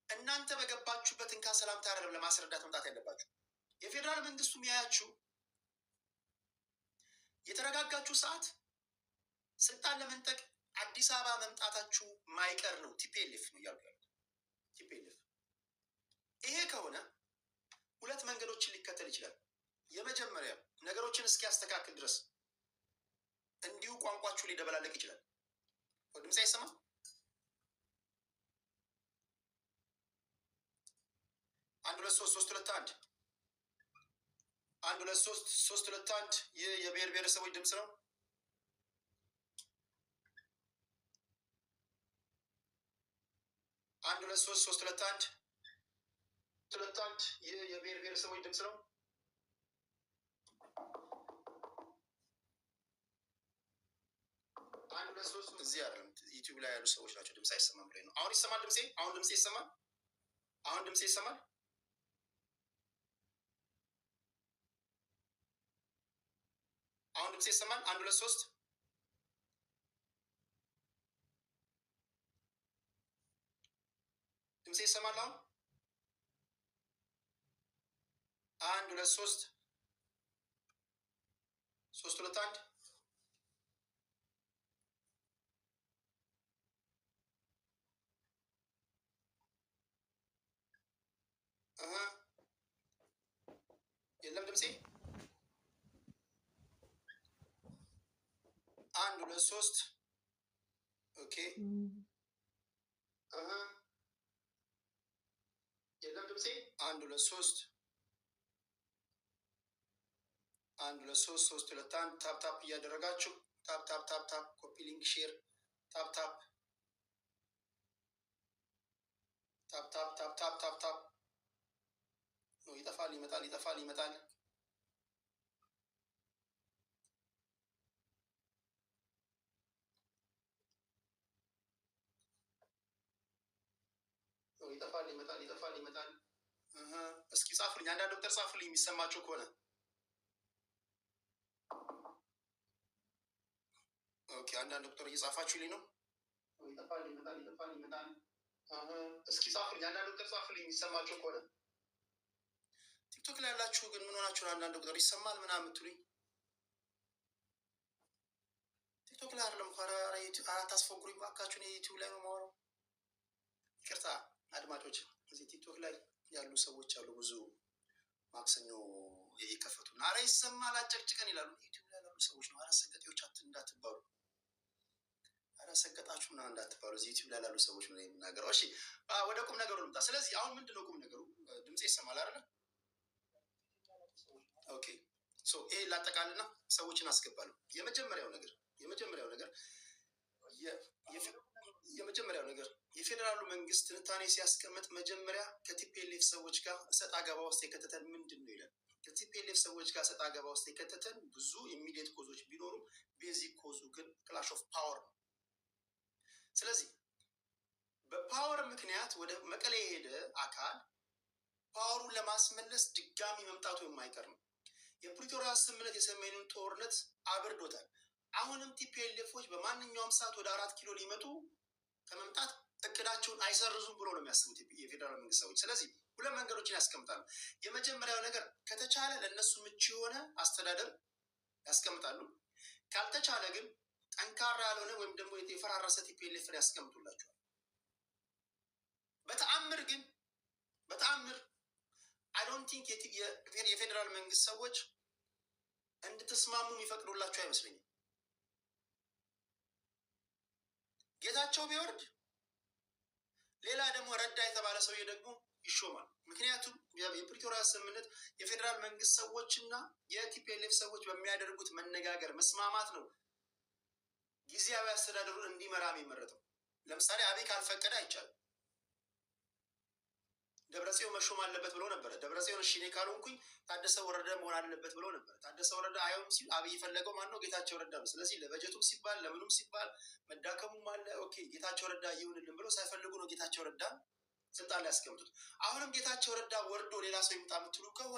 እናንተ በገባችሁበት እንካ ሰላምታ አይደለም ለማስረዳት መምጣት ያለባችሁ። የፌዴራል መንግስቱ የሚያያችሁ የተረጋጋችሁ ሰዓት ስልጣን ለመንጠቅ አዲስ አበባ መምጣታችሁ ማይቀር ነው። ቲፒኤልኤፍ ነው እያሉ ያሉት። ቲፒኤልኤፍ ይሄ ከሆነ ሁለት መንገዶችን ሊከተል ይችላል። የመጀመሪያ ነገሮችን እስኪያስተካክል ድረስ እንዲሁ ቋንቋችሁ ሊደበላለቅ ይችላል። ድምፅ አይሰማም? አንድ ሁለት ሶስት ሶስት ሁለት አንድ አንድ ሁለት ሶስት ሶስት ሁለት አንድ ይህ የብሔር ብሔረሰቦች ድምፅ ነው። አንድ ሁለት ሶስት ሶስት ሁለት አንድ ሁለት ይህ የብሔር ብሔረሰቦች ድምፅ ነው። አንድ ሁለት ሶስት እዚህ አይደለም ዩቲዩብ ላይ ያሉ ሰዎች ናቸው ድምፅ አይሰማም ብለኝ ነው። አሁን ይሰማል ድምፄ? አሁን ድምፄ ይሰማል? አሁን ድምፄ ይሰማል? አሁን ድምፄ ይሰማል? አንድ ሁለት ሶስት ድምፄ ይሰማል? አሁን አንድ ሁለት ሶስት ሶስት ሁለት አንድ የለም ድምፄ አንድ ሁለት ሶስት ኦኬ የለም ድምፄ አንድ ሁለት ሶስት አንድ ሁለት ሶስት ሶስት ሁለት አንድ ታፕ ታፕ እያደረጋችሁ ታፕ ታፕ ታፕ ታፕ ኮፒ ሊንክ ሼር ታፕ ታፕ ታፕ ታፕ ታፕ ታፕ ታፕ ታፕ ነው። ይጠፋል ይመጣል፣ ይጠፋል ይመጣል። ይጠፋል ይመጣል፣ ይጠፋል ይመጣል። እስኪ ጻፉልኝ፣ አንዳንድ ዶክተር ጻፉልኝ የሚሰማቸው ከሆነ ኦኬ። አንዳንድ ዶክተር እየጻፋችሁልኝ ነው። ይጠፋል ይመጣል፣ ይጠፋል ይመጣል። እስኪ ጻፉልኝ፣ አንዳንድ ዶክተር ጻፉልኝ የሚሰማቸው ከሆነ። ቲክቶክ ላይ ያላችሁ ግን ምን ሆናችሁ? አንዳንድ ዶክተር ይሰማል ምናምን የምትሉኝ ቲክቶክ ላይ አይደለም። አራት አስፎግሩኝ ባካችሁን። የዩቲዩብ ላይ ነው የማወራው። ይቅርታ አድማጮች፣ እዚህ ቲክቶክ ላይ ያሉ ሰዎች አሉ ብዙ ማክሰኞ የከፈቱና አረ ይሰማል አጨቅጭቀን ይላሉ። ዩቲዩብ ላይ ያሉ ሰዎች ነው። አረ ሰገጤዎች እንዳትባሉ፣ አረ ሰገጣችሁ ምናምን እንዳትባሉ። እዚህ ዩቲዩብ ላይ ያሉ ሰዎች ነው የምናገረው። እሺ ወደ ቁም ነገሩ ልምጣ። ስለዚህ አሁን ምንድነው ቁም ነገሩ? ድምፅ ይሰማል አይደለ? ኦኬ ይሄ ላጠቃልና ሰዎችን አስገባለሁ። የመጀመሪያው ነገር የፌዴራሉ መንግስት ትንታኔ ሲያስቀምጥ መጀመሪያ ከቲፒኤልኤፍ ሰዎች ጋር እሰጥ አገባ ውስጥ የከተተን ምንድን ነው ይላል። ከቲፒኤልኤፍ ሰዎች ጋር እሰጥ አገባ ውስጥ የከተተን ብዙ ኢሚዲየት ኮዞች ቢኖሩም ቤዚክ ኮዙ ግን ክላሽ ኦፍ ፓወር ነው። ስለዚህ በፓወር ምክንያት ወደ መቀሌ የሄደ አካል ፓወሩን ለማስመለስ ድጋሚ መምጣቱ የማይቀር ነው። የፕሪቶሪያ ስምምነት የሰሜኑን ጦርነት አብርዶታል። አሁንም ቲፒኤልኤፎች በማንኛውም ሰዓት ወደ 4 ኪሎ ሊመጡ ከመምጣት እቅዳቸውን አይሰርዙም ብሎ ነው የሚያስቡት የፌዴራል መንግስት ሰዎች። ስለዚህ ሁለት መንገዶችን ያስቀምጣሉ። የመጀመሪያው ነገር ከተቻለ ለእነሱ ምቹ የሆነ አስተዳደር ያስቀምጣሉ። ካልተቻለ ግን ጠንካራ ያልሆነ ወይም ደግሞ የፈራረሰ ቲፒኤልኤፍን ያስቀምጡላቸዋል። በተአምር አይ ዶንት ቲንክ የፌዴራል መንግስት ሰዎች እንድትስማሙ የሚፈቅዱላቸው አይመስለኝም። ጌታቸው ቢወርድ ሌላ ደግሞ ረዳ የተባለ ሰውዬ ደግሞ ይሾማል። ምክንያቱም የፕሪቶሪያ ስምምነት የፌዴራል መንግስት ሰዎች እና የቲፒኤልኤፍ ሰዎች በሚያደርጉት መነጋገር መስማማት ነው ጊዜያዊ አስተዳደሩን እንዲመራ የሚመረጠው። ለምሳሌ አብይ ካልፈቀደ አይቻልም። ደብረጽዮን መሾም አለበት ብሎ ነበረ። ደብረጽዮን እሺ እኔ ካልሆንኩኝ ታደሰ ወረደ መሆን አለበት ብሎ ነበረ። ታደሰ ወረደ አይሆንም ሲል አብይ የፈለገው ማን ነው? ጌታቸው ረዳ ነው። ስለዚህ ለበጀቱም ሲባል ለምኑም ሲባል መዳከሙም አለ። ኦኬ ጌታቸው ረዳ ይሁንልን ብሎ ሳይፈልጉ ነው ጌታቸው ረዳ ስልጣን ላይ ያስቀምጡት። አሁንም ጌታቸው ረዳ ወርዶ ሌላ ሰው ይምጣ የምትሉ ከሆነ